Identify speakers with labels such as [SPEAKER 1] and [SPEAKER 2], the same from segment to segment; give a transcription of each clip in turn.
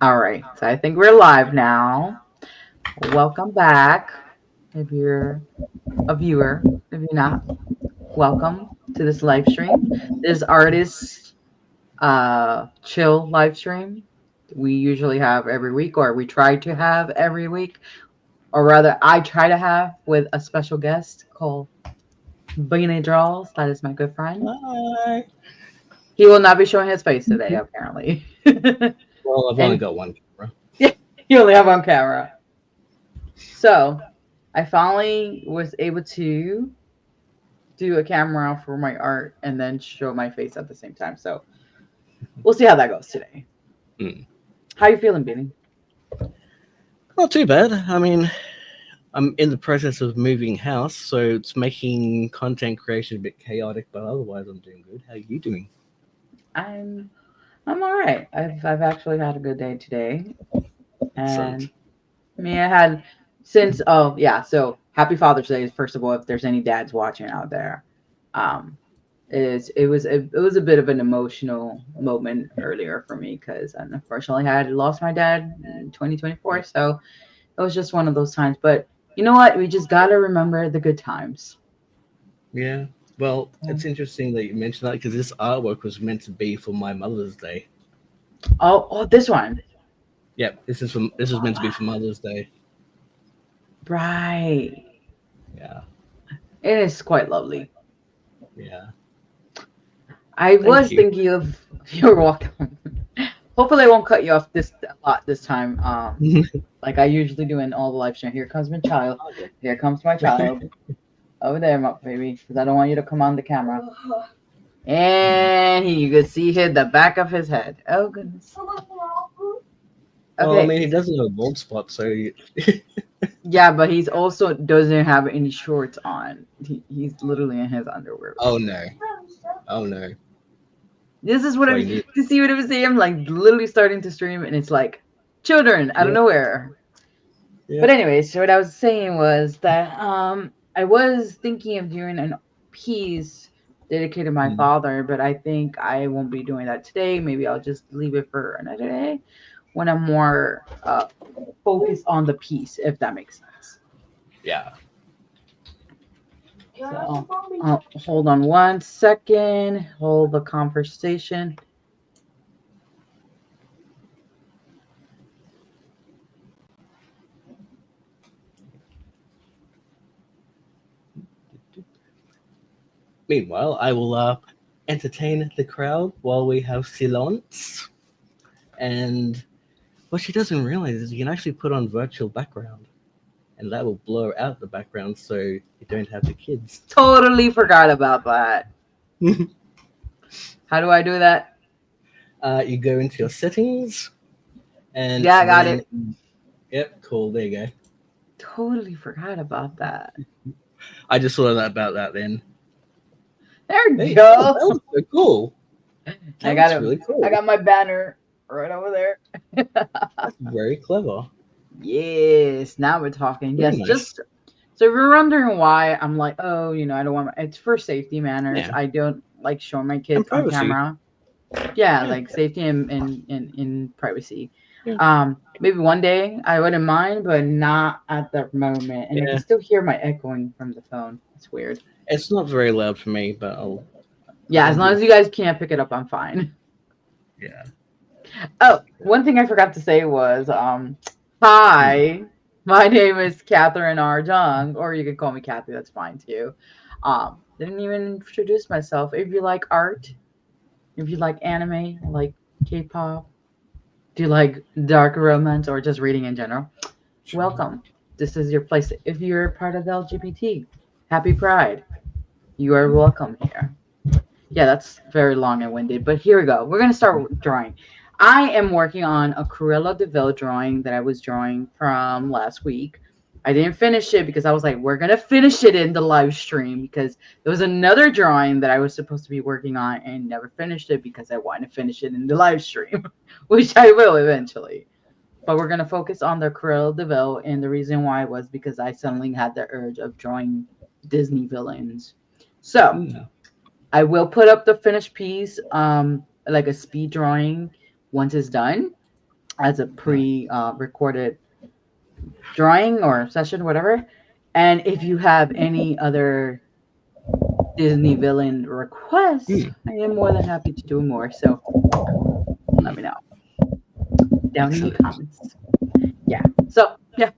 [SPEAKER 1] All right, so I think we're live now. Welcome back. If you're a viewer, if you're not, welcome to this live stream. This artist chill live stream. We usually have every week, or we try to have every week, or rather, I try to have with a special guest called Beanie Draws. That is my good friend.
[SPEAKER 2] Hi.
[SPEAKER 1] He will not be showing his face today, apparently.
[SPEAKER 2] Well, I've only
[SPEAKER 1] And
[SPEAKER 2] got one camera.
[SPEAKER 1] yeah, he only have on camera. So I finally was able to do a camera for my art and then show my face at the same time. So we'll see how that goes today.
[SPEAKER 2] Mm.
[SPEAKER 1] How you feeling, Benny?
[SPEAKER 2] Not too bad. I mean, I'm in the process of moving house, so it's making content creation a bit chaotic, but otherwise I'm doing good. How are you doing?
[SPEAKER 1] I'm I'm all right. I've actually had a good day today, and
[SPEAKER 2] Excellent.
[SPEAKER 1] me I had since oh yeah. So happy Father's Day first of all. If there's any dads watching out there, um, it was a bit of an emotional moment earlier for me because unfortunately I had lost my dad in 2024. So it was just one of those times. But you know what? We just gotta remember the good times.
[SPEAKER 2] Yeah. Well,
[SPEAKER 1] Yeah.
[SPEAKER 2] it's interesting that you mentioned that because this artwork was meant to be for my Mother's Day.
[SPEAKER 1] Oh, this one.
[SPEAKER 2] Yep, this is meant to be for Mother's Day.
[SPEAKER 1] Right.
[SPEAKER 2] Yeah.
[SPEAKER 1] It is quite lovely.
[SPEAKER 2] Yeah.
[SPEAKER 1] I
[SPEAKER 2] Thank
[SPEAKER 1] was
[SPEAKER 2] you.
[SPEAKER 1] thinking of you're welcome. Hopefully I won't cut you off this a lot this time. Like I usually do in all the live stream. Here comes my child. Here comes my child. Over there, my baby. Because I don't want you to come on the camera. And you can see hit the back of his head. Oh goodness.
[SPEAKER 2] Well, I
[SPEAKER 1] Okay.
[SPEAKER 2] mean, he doesn't have a bald spot, so
[SPEAKER 1] Yeah, but he's also doesn't have any shorts on. He's literally in his underwear.
[SPEAKER 2] oh no, oh no,
[SPEAKER 1] This is
[SPEAKER 2] that's
[SPEAKER 1] what
[SPEAKER 2] why
[SPEAKER 1] I'm
[SPEAKER 2] you need.
[SPEAKER 1] to see what I'm saying. I'm like literally starting to stream, and it's like children out of
[SPEAKER 2] Yep,
[SPEAKER 1] nowhere. But
[SPEAKER 2] yep.
[SPEAKER 1] anyways, so what I was saying was that I was thinking of doing an piece dedicated to my
[SPEAKER 2] Mm.
[SPEAKER 1] father, but I think I won't be doing that today. Maybe I'll just leave it for another day when I'm more focused on the piece, if that makes sense.
[SPEAKER 2] Yeah.
[SPEAKER 1] So hold on one second. Hold the conversation.
[SPEAKER 2] Meanwhile, I will entertain the crowd while we have silence. And what she doesn't realize is you can actually put on virtual background, and that will blur out the background so you don't have the kids.
[SPEAKER 1] Totally forgot about that. How do I do that?
[SPEAKER 2] You go into your settings, and
[SPEAKER 1] Yeah, I got
[SPEAKER 2] then
[SPEAKER 1] it.
[SPEAKER 2] yep, cool. There you go.
[SPEAKER 1] Totally forgot about that.
[SPEAKER 2] I just thought about that then.
[SPEAKER 1] There we
[SPEAKER 2] Hey, oh,
[SPEAKER 1] go.
[SPEAKER 2] that looks so cool.
[SPEAKER 1] I
[SPEAKER 2] That
[SPEAKER 1] got
[SPEAKER 2] looks
[SPEAKER 1] him.
[SPEAKER 2] really
[SPEAKER 1] I
[SPEAKER 2] cool.
[SPEAKER 1] got my banner right over there.
[SPEAKER 2] That's very clever.
[SPEAKER 1] Yes, now we're talking.
[SPEAKER 2] Very
[SPEAKER 1] Yes,
[SPEAKER 2] nice.
[SPEAKER 1] just so if you're wondering why I'm like, oh, I don't want it's for safety manners.
[SPEAKER 2] Yeah,
[SPEAKER 1] I don't like showing my
[SPEAKER 2] and
[SPEAKER 1] kids on
[SPEAKER 2] privacy.
[SPEAKER 1] camera. Yeah,
[SPEAKER 2] Yeah,
[SPEAKER 1] like safety and privacy.
[SPEAKER 2] yeah,
[SPEAKER 1] Maybe one day I wouldn't mind, but not at the moment. And I can
[SPEAKER 2] yeah.
[SPEAKER 1] still hear my echoing from the phone. It's weird.
[SPEAKER 2] It's not very loud for me, but I'll
[SPEAKER 1] Yeah, as
[SPEAKER 2] hold
[SPEAKER 1] long
[SPEAKER 2] you.
[SPEAKER 1] as you guys can't pick it up, I'm fine.
[SPEAKER 2] Yeah.
[SPEAKER 1] Oh, one thing I forgot to say was
[SPEAKER 2] Hmm.
[SPEAKER 1] hi. My name is Catherine R. Jung, or you can call me Kathy, that's fine too. Didn't even introduce myself. If you like art, if you like anime, like K-pop, do you like dark romance or just reading in general? Welcome. This is your place. If you're part of the LGBT, happy Pride. You are welcome here. Yeah, that's very long and winded, but here we go. We're gonna start with drawing. I am working on a Cruella de Vil drawing that I was drawing from last week. I didn't finish it because I was like, we're gonna finish it in the live stream because there was another drawing that I was supposed to be working on and never finished it because I want to finish it in the live stream, which I will eventually. But we're gonna focus on the Cruella de Vil, and the reason why was because I suddenly had the urge of drawing Disney villains. So
[SPEAKER 2] Mm.
[SPEAKER 1] I will put up the finished piece, like a speed drawing once it's done. as a
[SPEAKER 2] Right.
[SPEAKER 1] pre-recorded drawing or session, whatever. And if you have any other Disney villain requests,
[SPEAKER 2] Hmm.
[SPEAKER 1] I am more than happy to do more. So let me know down in the
[SPEAKER 2] Excellent.
[SPEAKER 1] comments. Yeah. So yeah.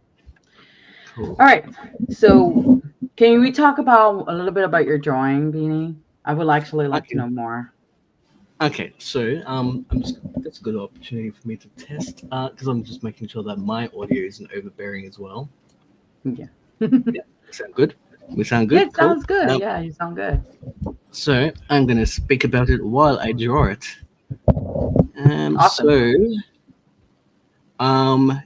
[SPEAKER 2] Cool.
[SPEAKER 1] All right. So can we talk about a little bit about your drawing, Beanie? I would actually like to
[SPEAKER 2] Okay.
[SPEAKER 1] know more.
[SPEAKER 2] Okay. So I'm just that's a good opportunity for me to test because I'm just making sure that my audio isn't overbearing as well.
[SPEAKER 1] Yeah.
[SPEAKER 2] Yeah. Sound good? We sound good.
[SPEAKER 1] It
[SPEAKER 2] Cool.
[SPEAKER 1] sounds good. Yeah, you sound good.
[SPEAKER 2] So I'm gonna speak about it while I draw it.
[SPEAKER 1] Awesome.
[SPEAKER 2] So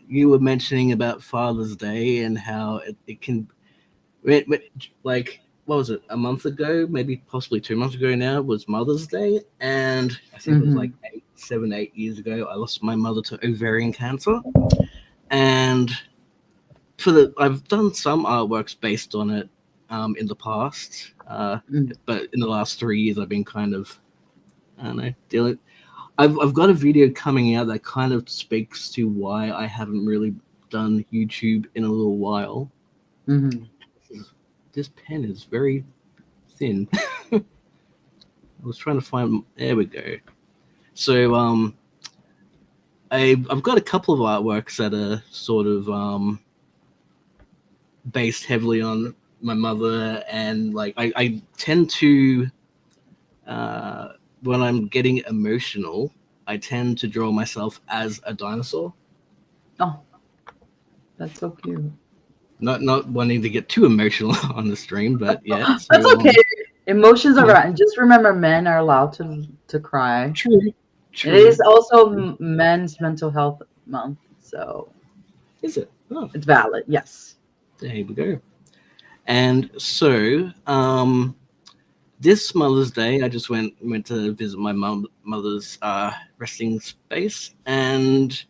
[SPEAKER 2] you were mentioning about Father's Day and how it can like what was it, a month ago, maybe possibly 2 months ago now was Mother's Day, and I think it was like
[SPEAKER 1] Hmm.
[SPEAKER 2] 8 7 8 years ago I lost my mother to ovarian cancer. And I've done some artworks based on it in the past,
[SPEAKER 1] Mm.
[SPEAKER 2] but in the last 3 years I've been kind of, I don't know, dealing. I've got a video coming out that kind of speaks to why I haven't really done YouTube in a little while.
[SPEAKER 1] Hmm.
[SPEAKER 2] This pen is very thin. I was trying to find. There we go. So I've got a couple of artworks that are sort of based heavily on my mother, and like I tend to uh, when I'm getting emotional, I tend to draw myself as a dinosaur.
[SPEAKER 1] Oh, that's so cute.
[SPEAKER 2] Not wanting to get too emotional on the stream, but yeah. So
[SPEAKER 1] That's okay. Emotions are
[SPEAKER 2] yeah,
[SPEAKER 1] right. And just remember, men are allowed to cry.
[SPEAKER 2] true,
[SPEAKER 1] It is
[SPEAKER 2] true.
[SPEAKER 1] also Men's Mental Health Month, so
[SPEAKER 2] Is it? Oh,
[SPEAKER 1] it's valid. Yes.
[SPEAKER 2] there we go. And so, this Mother's Day, I just went to visit my mother's resting space, and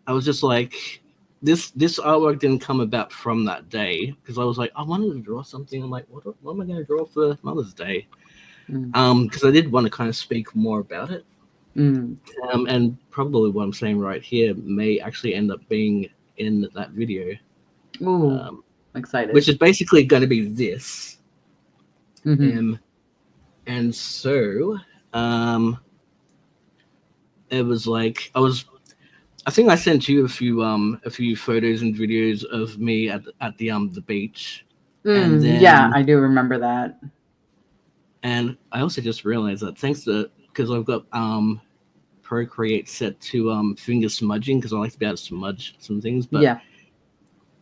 [SPEAKER 2] I was just like, this artwork didn't come about from that day because I was like, I wanted to draw something. I'm like, what am I going to draw for Mother's Day?
[SPEAKER 1] Mm.
[SPEAKER 2] Because I did want to kind of speak more about it.
[SPEAKER 1] Mm.
[SPEAKER 2] And probably what I'm saying right here may actually end up being in that video,
[SPEAKER 1] Ooh,
[SPEAKER 2] um,
[SPEAKER 1] excited.
[SPEAKER 2] which is basically going to be this.
[SPEAKER 1] Hmm.
[SPEAKER 2] Um, and so um, it was like I think I sent you a few photos and videos of me at the beach, and
[SPEAKER 1] Mm, yeah,
[SPEAKER 2] then
[SPEAKER 1] I do remember that.
[SPEAKER 2] and I also just realized that thanks to because I've got Procreate set to finger smudging because I like to be able to smudge some things, but
[SPEAKER 1] Yeah.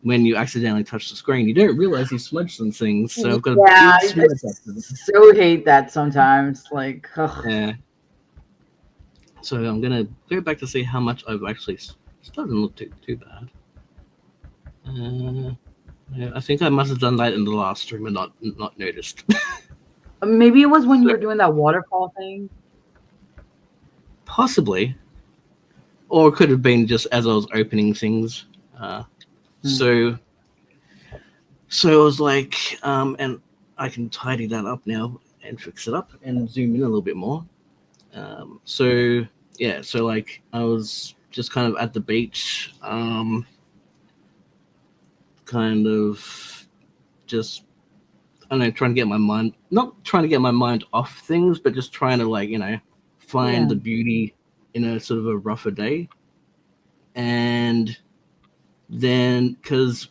[SPEAKER 2] when you accidentally touch the screen, you don't realize you smudged some things. So I've got a
[SPEAKER 1] Yeah,
[SPEAKER 2] big
[SPEAKER 1] I
[SPEAKER 2] smudge accident.
[SPEAKER 1] so hate that sometimes. Like, ugh.
[SPEAKER 2] Yeah. So I'm gonna go back to see how much I've actually. It doesn't look too bad. Uh, yeah, I think I must have done that in the last stream and not noticed.
[SPEAKER 1] Maybe it was when you
[SPEAKER 2] So,
[SPEAKER 1] were doing that waterfall thing.
[SPEAKER 2] possibly, or it could have been just as I was opening things. Uh,
[SPEAKER 1] Mm.
[SPEAKER 2] so so I was like, and I can tidy that up now and fix it up and zoom in a little bit more. So yeah, so like I was just kind of at the beach, kind of just I don't know, trying to get my mind not trying to get my mind off things, but just trying to like find
[SPEAKER 1] Yeah.
[SPEAKER 2] the beauty in a sort of a rougher day. And then because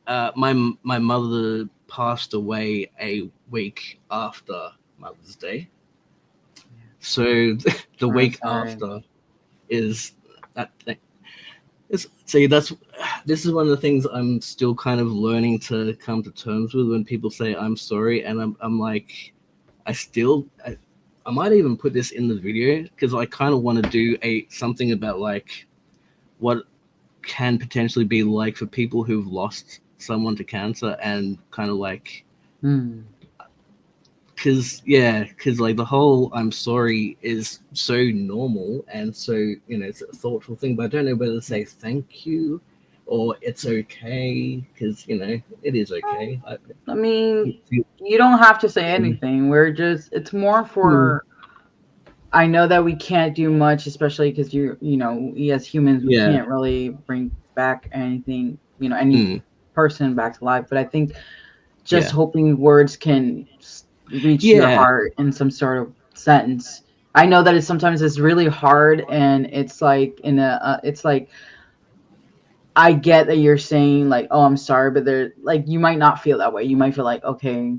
[SPEAKER 2] my mother passed away a week after Mother's Day, so the
[SPEAKER 1] Oh,
[SPEAKER 2] week
[SPEAKER 1] sorry.
[SPEAKER 2] after is that see, this is one of the things I'm still kind of learning to come to terms with when people say I'm sorry, and I'm like, I might even put this in the video because I kind of want to do something about like what can potentially be like for people who've lost someone to cancer and kind of like
[SPEAKER 1] Mm.
[SPEAKER 2] because like the whole I'm sorry is so normal and so it's a thoughtful thing, but I don't know whether to say thank you or it's okay because it is okay.
[SPEAKER 1] I mean, you don't have to say anything. We're just, it's more
[SPEAKER 2] Hmm.
[SPEAKER 1] for I know that we can't do much, especially because we as humans, we
[SPEAKER 2] Yeah.
[SPEAKER 1] can't really bring back anything, any
[SPEAKER 2] Mm,
[SPEAKER 1] person back to life. But I think just
[SPEAKER 2] yeah.
[SPEAKER 1] hoping words can reach your
[SPEAKER 2] Yeah.
[SPEAKER 1] heart in some sort of sentence. I know that sometimes it's really hard, and it's like it's like I get that you're saying like, oh, I'm sorry, but there, like, you might not feel that way. You might feel like, okay,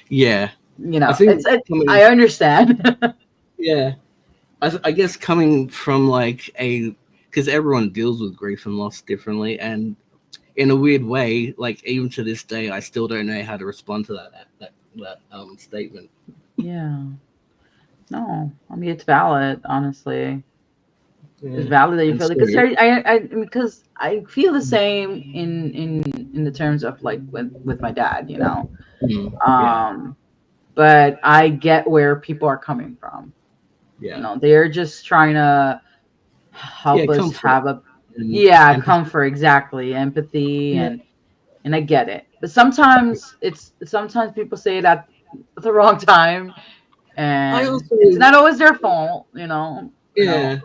[SPEAKER 2] Yeah. I
[SPEAKER 1] it's
[SPEAKER 2] think
[SPEAKER 1] I
[SPEAKER 2] coming.
[SPEAKER 1] understand.
[SPEAKER 2] Yeah. I guess coming from like a, because everyone deals with grief and loss differently, and in a weird way, like even to this day, I still don't know how to respond to that statement.
[SPEAKER 1] Yeah. No, I mean it's valid, honestly. It's
[SPEAKER 2] Yeah.
[SPEAKER 1] valid that you
[SPEAKER 2] And
[SPEAKER 1] feel
[SPEAKER 2] so,
[SPEAKER 1] it because because I feel the same in the terms of like with my dad,
[SPEAKER 2] yeah,
[SPEAKER 1] um but I get where people are coming from.
[SPEAKER 2] yeah,
[SPEAKER 1] They're just trying to
[SPEAKER 2] yeah.
[SPEAKER 1] help us
[SPEAKER 2] Comfort
[SPEAKER 1] have a,
[SPEAKER 2] and
[SPEAKER 1] yeah,
[SPEAKER 2] empathy.
[SPEAKER 1] comfort, exactly, empathy,
[SPEAKER 2] Yeah.
[SPEAKER 1] and I get it. But sometimes people say it at the wrong time,
[SPEAKER 2] I
[SPEAKER 1] and
[SPEAKER 2] also,
[SPEAKER 1] it's not always their fault,
[SPEAKER 2] yeah,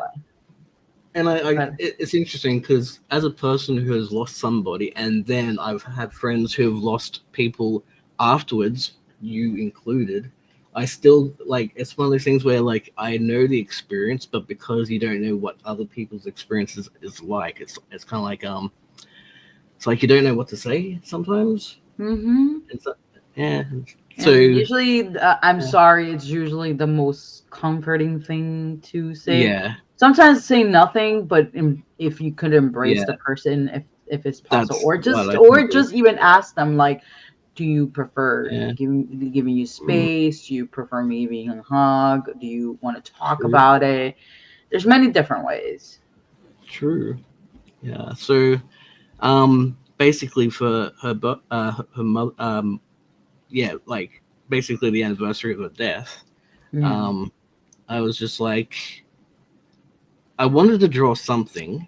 [SPEAKER 2] and
[SPEAKER 1] but
[SPEAKER 2] it's interesting because as a person who has lost somebody, and then I've had friends who have lost people afterwards, you included. I still like, it's one of those things where like I know the experience, but because you don't know what other people's experiences is like, it's kind of like it's like you don't know what to say sometimes.
[SPEAKER 1] mm-hmm.
[SPEAKER 2] It's yeah. So
[SPEAKER 1] And usually, I'm
[SPEAKER 2] yeah,
[SPEAKER 1] sorry, it's usually the most comforting thing to say.
[SPEAKER 2] yeah,
[SPEAKER 1] Sometimes say nothing, but if you could embrace
[SPEAKER 2] yeah,
[SPEAKER 1] the person, if it's possible,
[SPEAKER 2] that's what I
[SPEAKER 1] or
[SPEAKER 2] think of.
[SPEAKER 1] just even ask them like, do you prefer
[SPEAKER 2] Yeah,
[SPEAKER 1] giving you
[SPEAKER 2] mm,
[SPEAKER 1] space? Do you prefer me being a hug? Do you want to talk
[SPEAKER 2] true,
[SPEAKER 1] about it? There's many different ways.
[SPEAKER 2] true. Yeah. So basically for her mother, yeah, like basically the anniversary of her death,
[SPEAKER 1] Yeah.
[SPEAKER 2] um I was just like, I wanted to draw something.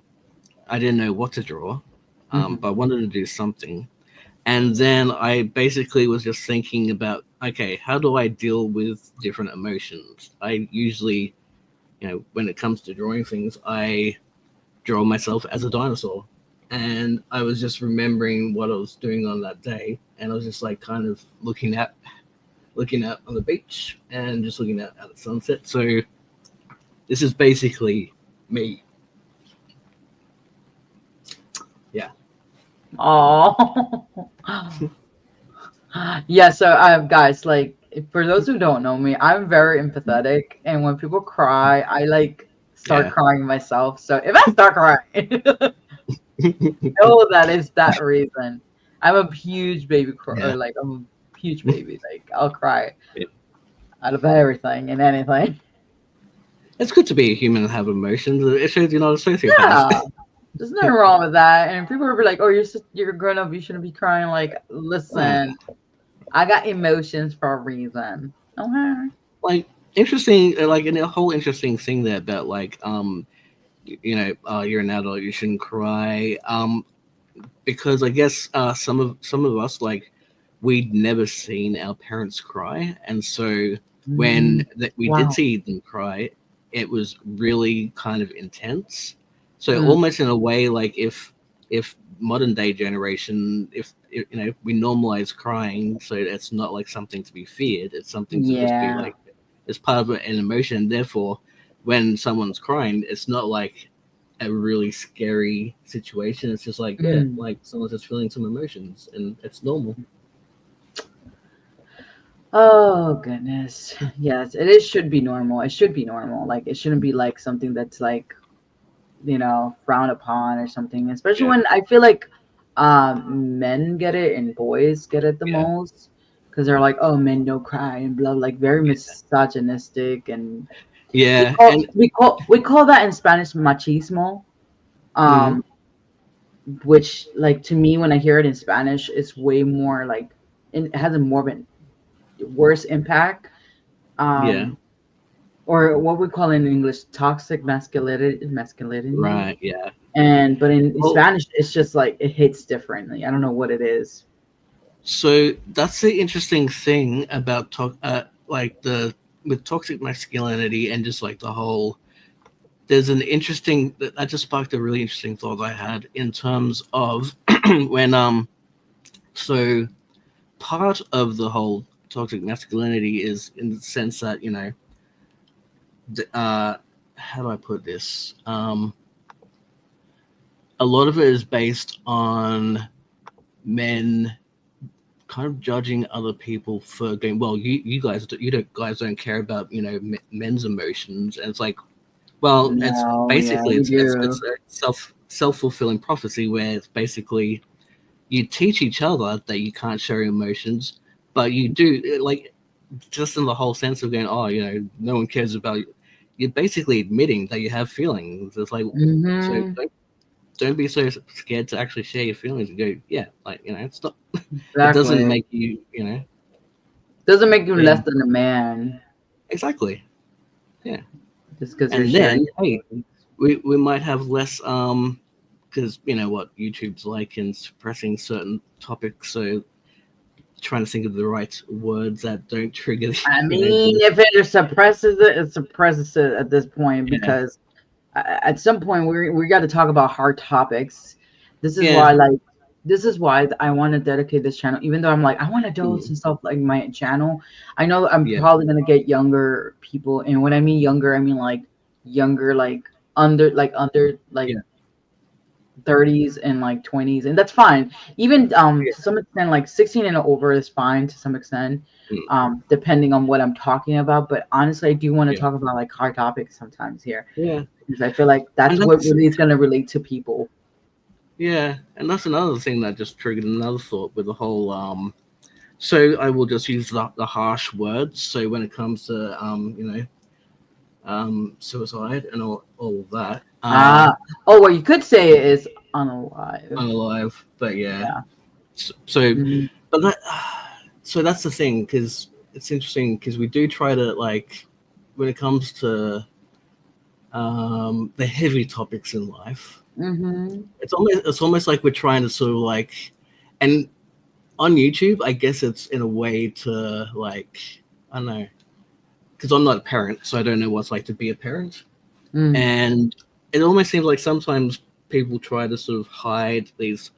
[SPEAKER 2] I didn't know what to draw,
[SPEAKER 1] Hmm.
[SPEAKER 2] but I wanted to do something. And then I basically was just thinking about, okay, how do I deal with different emotions? I usually, when it comes to drawing things, I draw myself as a dinosaur. And I was just remembering what I was doing on that day, and I was just like kind of looking out on the beach and just looking out at the sunset. So this is basically me. Yeah.
[SPEAKER 1] Oh. Yeah, so guys, like, for those who don't know me, I'm very empathetic, and when people cry, I like start
[SPEAKER 2] Yeah.
[SPEAKER 1] crying myself. So if I start crying, know that is that reason. I'm a huge baby
[SPEAKER 2] Yeah.
[SPEAKER 1] like I'm a huge baby. Like I'll cry
[SPEAKER 2] Yeah.
[SPEAKER 1] out of everything and anything.
[SPEAKER 2] It's good to be a human and have emotions. It shows you're not a
[SPEAKER 1] Yeah,
[SPEAKER 2] sociopath.
[SPEAKER 1] there's nothing wrong with that. And people will be like, "Oh, you're a grown up. You shouldn't be crying." Like,
[SPEAKER 2] Uh,
[SPEAKER 1] listen, I got emotions for a reason. Okay.
[SPEAKER 2] like interesting, like a whole interesting thing there about like you're an adult, you shouldn't cry. Because I guess some of us, like, we'd never seen our parents cry, and so when
[SPEAKER 1] Mm,
[SPEAKER 2] we did
[SPEAKER 1] wow.
[SPEAKER 2] see them cry, it was really kind of intense. So
[SPEAKER 1] Mm,
[SPEAKER 2] almost in a way, like if modern day generation, if we normalize crying, so it's not like something to be feared, it's something to just be
[SPEAKER 1] yeah.
[SPEAKER 2] like, it's part of an emotion. Therefore, when someone's crying, it's not like a really scary situation. It's just like, yeah,
[SPEAKER 1] Mm.
[SPEAKER 2] like someone's just feeling some emotions, and it's normal.
[SPEAKER 1] Oh goodness. Yes, it is should be normal. It should be normal. Like it shouldn't be like something that's like, frowned upon or something. Especially
[SPEAKER 2] Yeah,
[SPEAKER 1] when I feel like men get it and boys get it the
[SPEAKER 2] yeah,
[SPEAKER 1] most because they're like, oh, men don't cry and blah, like very misogynistic, and we
[SPEAKER 2] yeah,
[SPEAKER 1] call
[SPEAKER 2] and
[SPEAKER 1] we call that in Spanish machismo.
[SPEAKER 2] mhm,
[SPEAKER 1] Um, which like to me when I hear it in Spanish, it's way more like it has a more of a worse impact.
[SPEAKER 2] yeah,
[SPEAKER 1] Um, or what we call in English toxic masculinity.
[SPEAKER 2] right, yeah.
[SPEAKER 1] And but in
[SPEAKER 2] Well,
[SPEAKER 1] Spanish it's just like it hits differently. I don't know what it is.
[SPEAKER 2] so that's the interesting thing about talk, like the with toxic masculinity and just like the whole, there's an interesting that just sparked a really interesting thought I had in terms of when so part of the whole toxic masculinity is in the sense that, you know, how do I put this? A lot of it is based on men kind of judging other people for going, well, you guys don't care about, you know, men's emotions, and it's like, well, it's
[SPEAKER 1] No, yeah,
[SPEAKER 2] basically
[SPEAKER 1] we
[SPEAKER 2] it's
[SPEAKER 1] do.
[SPEAKER 2] a self-fulfilling prophecy where it's basically you teach each other that you can't show your emotions, but you do, like, just in the whole sense of going, oh, you know, no one cares about you. You're basically admitting that you have feelings. It's like, so
[SPEAKER 1] Mm-hmm.
[SPEAKER 2] don't be so scared to actually share your feelings and go, yeah, like, you know, it's not, it doesn't
[SPEAKER 1] Exactly.
[SPEAKER 2] make you, you know,
[SPEAKER 1] Doesn't make you less
[SPEAKER 2] and
[SPEAKER 1] than a man
[SPEAKER 2] exactly, yeah.
[SPEAKER 1] just because you're
[SPEAKER 2] And
[SPEAKER 1] sharing
[SPEAKER 2] then,
[SPEAKER 1] your
[SPEAKER 2] hey,
[SPEAKER 1] feelings.
[SPEAKER 2] we might have less, because you know what YouTube's like in suppressing certain topics, so trying to think of the right words that don't trigger,
[SPEAKER 1] I
[SPEAKER 2] you know,
[SPEAKER 1] mean, if it suppresses it, it suppresses it at this point
[SPEAKER 2] yeah,
[SPEAKER 1] because at some point we got to talk about hard topics. This is
[SPEAKER 2] yeah,
[SPEAKER 1] why, like, this is why I want to dedicate this channel. Even though I'm like, I want adults
[SPEAKER 2] mm,
[SPEAKER 1] and stuff like my channel. I know I'm
[SPEAKER 2] yeah,
[SPEAKER 1] probably gonna get younger people, and when I mean younger, I mean like younger, like under like
[SPEAKER 2] yeah,
[SPEAKER 1] 30s and like 20s, and that's fine. Even
[SPEAKER 2] yeah,
[SPEAKER 1] to some extent, like 16 and over is fine to some extent,
[SPEAKER 2] mm,
[SPEAKER 1] depending on what I'm talking about. But honestly, I do want to
[SPEAKER 2] yeah,
[SPEAKER 1] talk about like hard topics sometimes here
[SPEAKER 2] yeah,
[SPEAKER 1] because I feel like
[SPEAKER 2] and
[SPEAKER 1] that's what
[SPEAKER 2] that's,
[SPEAKER 1] really is going to relate to people.
[SPEAKER 2] yeah, and that's another thing that just triggered another thought with the whole so I will just use the harsh words. So when it comes to you know, suicide and all of that,
[SPEAKER 1] Ah, oh, what you could say is unalive.
[SPEAKER 2] unalive, but yeah.
[SPEAKER 1] Yeah.
[SPEAKER 2] So,
[SPEAKER 1] Mhm.
[SPEAKER 2] but that, so that's the thing, because it's interesting because we do try to, like, when it comes to the heavy topics in life,
[SPEAKER 1] Mhm.
[SPEAKER 2] it's almost like we're trying to sort of like, and on YouTube, I guess it's in a way to, like, I don't know, because I'm not a parent, so I don't know what it's like to be a parent,
[SPEAKER 1] Mm.
[SPEAKER 2] and it almost seems like sometimes people try to sort of hide these,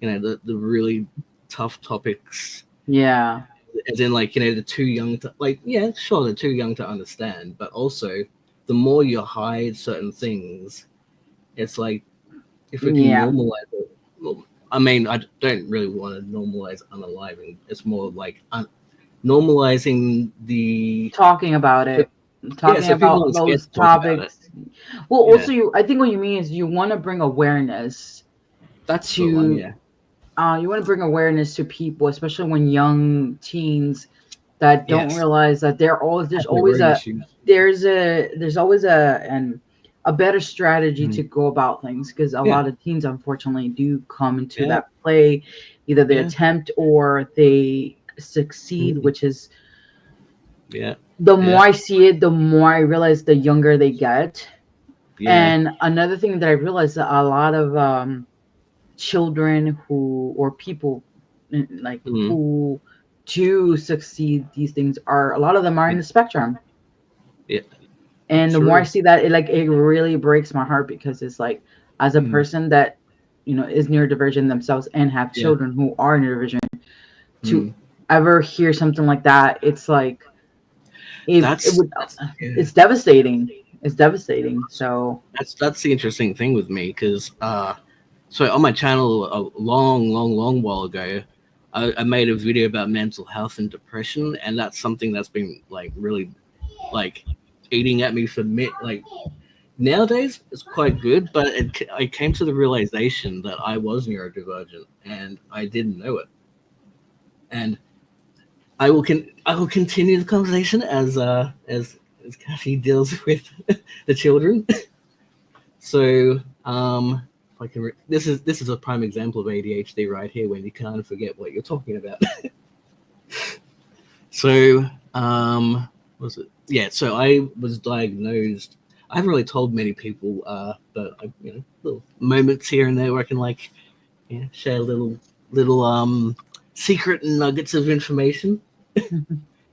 [SPEAKER 2] you know, the really tough topics,
[SPEAKER 1] Yeah.
[SPEAKER 2] as in, like, you know, they're too young to, like, yeah, sure, they're too young to understand, but also the more you hide certain things, it's like, if we can
[SPEAKER 1] Yeah.
[SPEAKER 2] normalize it, well, I mean, I don't really want to normalize unaliving. It's more like normalizing the,
[SPEAKER 1] Talking about
[SPEAKER 2] so,
[SPEAKER 1] it.
[SPEAKER 2] yeah,
[SPEAKER 1] Talking
[SPEAKER 2] so people
[SPEAKER 1] about
[SPEAKER 2] aren't scared
[SPEAKER 1] those
[SPEAKER 2] to talk about it.
[SPEAKER 1] topics. Well,
[SPEAKER 2] Yeah,
[SPEAKER 1] also, I think what you mean is you want to bring awareness
[SPEAKER 2] that's the one.
[SPEAKER 1] to
[SPEAKER 2] Yeah,
[SPEAKER 1] you want to bring awareness to people, especially when young teens that don't
[SPEAKER 2] yes,
[SPEAKER 1] realize that there's
[SPEAKER 2] have their
[SPEAKER 1] always
[SPEAKER 2] own
[SPEAKER 1] a
[SPEAKER 2] issues.
[SPEAKER 1] there's always a better strategy
[SPEAKER 2] Mhm.
[SPEAKER 1] to go about things because a
[SPEAKER 2] Yeah,
[SPEAKER 1] lot of teens unfortunately do come into
[SPEAKER 2] yeah,
[SPEAKER 1] that play, either they
[SPEAKER 2] yeah,
[SPEAKER 1] attempt or they succeed,
[SPEAKER 2] mhm,
[SPEAKER 1] which is
[SPEAKER 2] yeah,
[SPEAKER 1] the more
[SPEAKER 2] yeah,
[SPEAKER 1] I see it, the more I realize the younger they get.
[SPEAKER 2] yeah,
[SPEAKER 1] And another thing that I realized that a lot of children who or people like
[SPEAKER 2] mhm,
[SPEAKER 1] who do succeed these things are a lot of them are in
[SPEAKER 2] yeah,
[SPEAKER 1] the spectrum.
[SPEAKER 2] yeah,
[SPEAKER 1] And the more I
[SPEAKER 2] true.
[SPEAKER 1] see that, it really breaks my heart because it's like as a
[SPEAKER 2] Mm,
[SPEAKER 1] person that is neurodivergent themselves and have
[SPEAKER 2] yeah,
[SPEAKER 1] children who are neurodivergent to
[SPEAKER 2] mm.
[SPEAKER 1] ever hear something like that, it's like it
[SPEAKER 2] That's
[SPEAKER 1] would
[SPEAKER 2] that's yeah.
[SPEAKER 1] it's devastating. It's devastating. So
[SPEAKER 2] That's the interesting thing with me, because so on my channel a long while ago, I made a video about mental health and depression, and that's something that's been, like, really, like, eating at me for like, nowadays it's quite good, but I came to the realization that I was neurodivergent and I didn't know it, and I will continue the conversation as Kathy deals with the children. So, if I can, this is a prime example of ADHD right here, when you can't forget what you're talking about. So, was it? Yeah. So I was diagnosed. I haven't really told many people, but I, little moments here and there where I can, like, share little secret nuggets of information.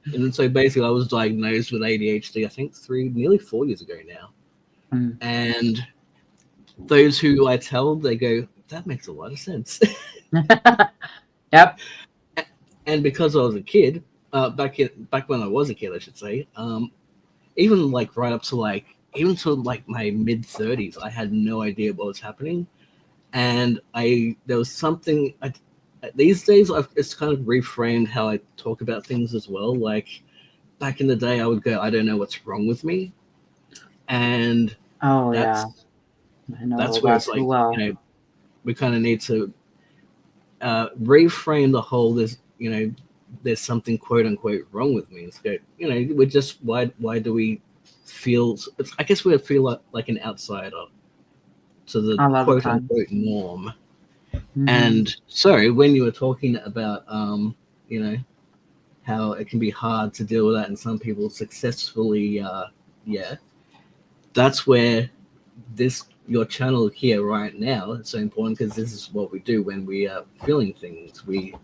[SPEAKER 2] And so basically, I was diagnosed with ADHD. I think nearly 4 years ago now.
[SPEAKER 1] Mm.
[SPEAKER 2] And those who I tell, they go, "That makes a lot of sense."
[SPEAKER 1] Yep.
[SPEAKER 2] And because I was a kid, back when I was a kid, I should say, even like right up to even to like my mid 30s, I had no idea what was happening, and there was something. These days, it's kind of reframed how I talk about things as well. Like back in the day, I would go, "I don't know what's wrong with me," and
[SPEAKER 1] Oh yeah,
[SPEAKER 2] that's
[SPEAKER 1] I know all
[SPEAKER 2] that's where
[SPEAKER 1] that
[SPEAKER 2] it's
[SPEAKER 1] too
[SPEAKER 2] like,
[SPEAKER 1] well.
[SPEAKER 2] we kind of need to reframe the whole. There's something quote unquote wrong with me. It's go, we're just why do we feel? I guess we feel like an outsider to the
[SPEAKER 1] A lot of
[SPEAKER 2] quote
[SPEAKER 1] times.
[SPEAKER 2] unquote norm.
[SPEAKER 1] Hmm.
[SPEAKER 2] And sorry, when you were talking about you know, how it can be hard to deal with that, and some people successfully, yeah, that's where this your channel here right now is so important, because this is what we do when we are feeling things. We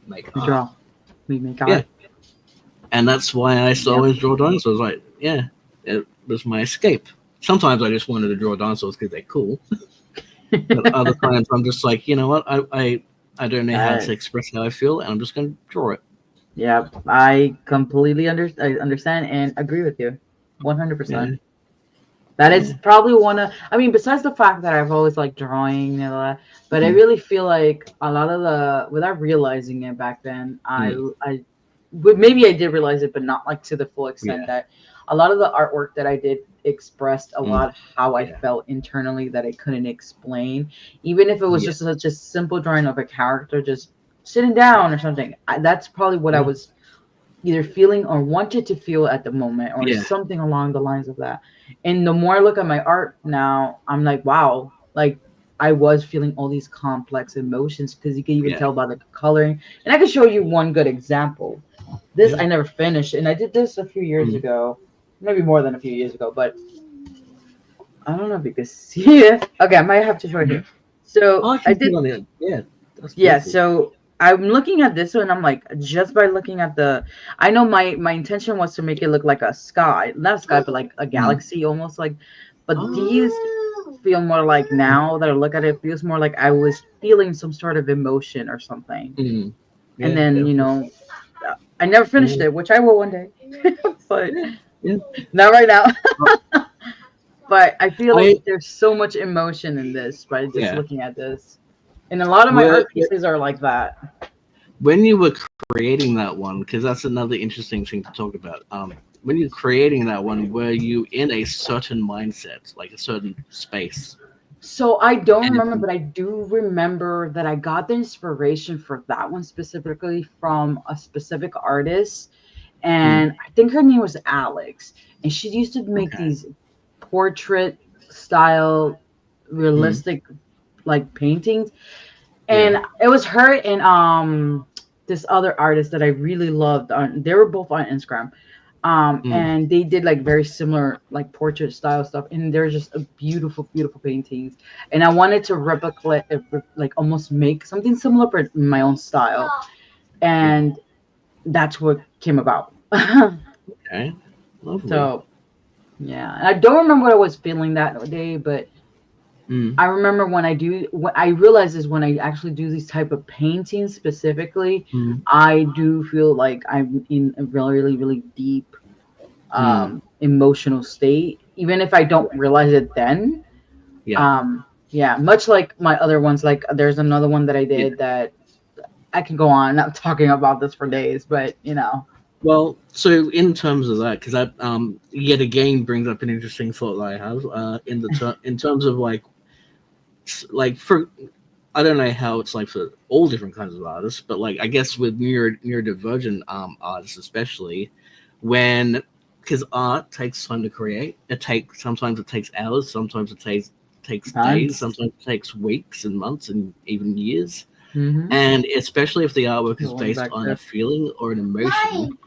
[SPEAKER 2] make
[SPEAKER 1] We
[SPEAKER 2] art.
[SPEAKER 1] draw. We make
[SPEAKER 2] Yeah,
[SPEAKER 1] art.
[SPEAKER 2] and that's why I used to
[SPEAKER 1] Yep.
[SPEAKER 2] always draw dinosaurs. Like, yeah, it was my escape. Sometimes I just wanted to draw dinosaurs because they're cool, but other times I'm just like, you know what, I don't know how
[SPEAKER 1] Uh,
[SPEAKER 2] to express how I feel, and I'm just going to draw it.
[SPEAKER 1] yeah, I completely I understand and agree with you,
[SPEAKER 2] Yeah,
[SPEAKER 1] 100%. That is
[SPEAKER 2] yeah,
[SPEAKER 1] probably one of, I mean, besides the fact that I've always liked drawing and all that, but I
[SPEAKER 2] mm,
[SPEAKER 1] really feel like a lot of without realizing it back then,
[SPEAKER 2] mm,
[SPEAKER 1] maybe I did realize it, but not like to the full extent
[SPEAKER 2] yeah,
[SPEAKER 1] that a lot of the artwork that I did expressed a
[SPEAKER 2] mm,
[SPEAKER 1] lot how I
[SPEAKER 2] yeah,
[SPEAKER 1] felt internally that I couldn't explain, even if it was
[SPEAKER 2] yeah,
[SPEAKER 1] just such a simple drawing of a character just sitting down or something. That's probably what I
[SPEAKER 2] yeah,
[SPEAKER 1] was either feeling or wanted to feel at the moment or
[SPEAKER 2] yeah,
[SPEAKER 1] something along the lines of that. And the more I look at my art now, I'm like, wow, like I was feeling all these complex emotions because you can even
[SPEAKER 2] yeah,
[SPEAKER 1] tell by the coloring. And I can show you one good example. This
[SPEAKER 2] yeah,
[SPEAKER 1] I never finished, and I did this a few years
[SPEAKER 2] mm.
[SPEAKER 1] ago, maybe more than a few years ago, but I don't know if you can see it. Okay, I might have to show it here.
[SPEAKER 2] Oh,
[SPEAKER 1] So
[SPEAKER 2] I
[SPEAKER 1] I
[SPEAKER 2] can see
[SPEAKER 1] did,
[SPEAKER 2] on it. Yeah, that's
[SPEAKER 1] yeah,
[SPEAKER 2] beautiful.
[SPEAKER 1] so I'm looking at this one. I'm like, just by looking at I know my intention was to make it look like a sky, not a sky, but like a
[SPEAKER 2] Mm.
[SPEAKER 1] galaxy, almost like. But these
[SPEAKER 2] Oh,
[SPEAKER 1] feel more like, now that I look at it, it feels more like I was feeling some sort of emotion or something.
[SPEAKER 2] mm.
[SPEAKER 1] And
[SPEAKER 2] Yeah,
[SPEAKER 1] then
[SPEAKER 2] definitely.
[SPEAKER 1] I never finished
[SPEAKER 2] Yeah,
[SPEAKER 1] it, which I will one day, but
[SPEAKER 2] yeah, yeah.
[SPEAKER 1] not right now.
[SPEAKER 2] Uh,
[SPEAKER 1] But I feel like
[SPEAKER 2] I
[SPEAKER 1] there's so much emotion in this by just
[SPEAKER 2] yeah.
[SPEAKER 1] looking at this, and a lot of my
[SPEAKER 2] Where,
[SPEAKER 1] art pieces are like that.
[SPEAKER 2] when you were creating that one, because that's another interesting thing to talk about. When you're creating that one, were you in a certain mindset, like a certain space?
[SPEAKER 1] So I don't remember,
[SPEAKER 2] And
[SPEAKER 1] but I do remember that I got the inspiration for that one specifically from a specific artist.
[SPEAKER 2] mm,
[SPEAKER 1] And I think her name was Alex. And she used to make
[SPEAKER 2] okay,
[SPEAKER 1] these portrait style,
[SPEAKER 2] mm,
[SPEAKER 1] realistic like paintings.
[SPEAKER 2] yeah,
[SPEAKER 1] And it was her and this other artist that I really loved. They were both on Instagram.
[SPEAKER 2] mm,
[SPEAKER 1] And they did like very similar like portrait style stuff, and they're just a beautiful paintings. And I wanted to replicate, like almost make something similar but in my own style,
[SPEAKER 2] yeah,
[SPEAKER 1] and that's what came about.
[SPEAKER 2] okay, lovely.
[SPEAKER 1] So yeah, and I don't remember what I was feeling that day, but
[SPEAKER 2] Mm,
[SPEAKER 1] I remember what I realize is when I actually do these type of paintings specifically,
[SPEAKER 2] mm,
[SPEAKER 1] I do feel like I'm in a really deep
[SPEAKER 2] mm,
[SPEAKER 1] emotional state, even if I don't realize it then.
[SPEAKER 2] yeah,
[SPEAKER 1] Yeah, much like my other ones, like there's another one that I
[SPEAKER 2] yeah.
[SPEAKER 1] did that I can go on not talking about this for days, but
[SPEAKER 2] Well, so in terms of that, because that yet again brings up an interesting thought that I have in terms of like for I don't know how it's like for all different kinds of artists, but like I guess with neurodivergent artists especially, when because art takes time to create. Sometimes it takes hours, sometimes it takes days,
[SPEAKER 1] tons.
[SPEAKER 2] sometimes it takes weeks and months and even years.
[SPEAKER 1] Mm-hmm.
[SPEAKER 2] And especially if the artwork is
[SPEAKER 1] Going
[SPEAKER 2] based
[SPEAKER 1] back
[SPEAKER 2] on a
[SPEAKER 1] there.
[SPEAKER 2] feeling or an emotion,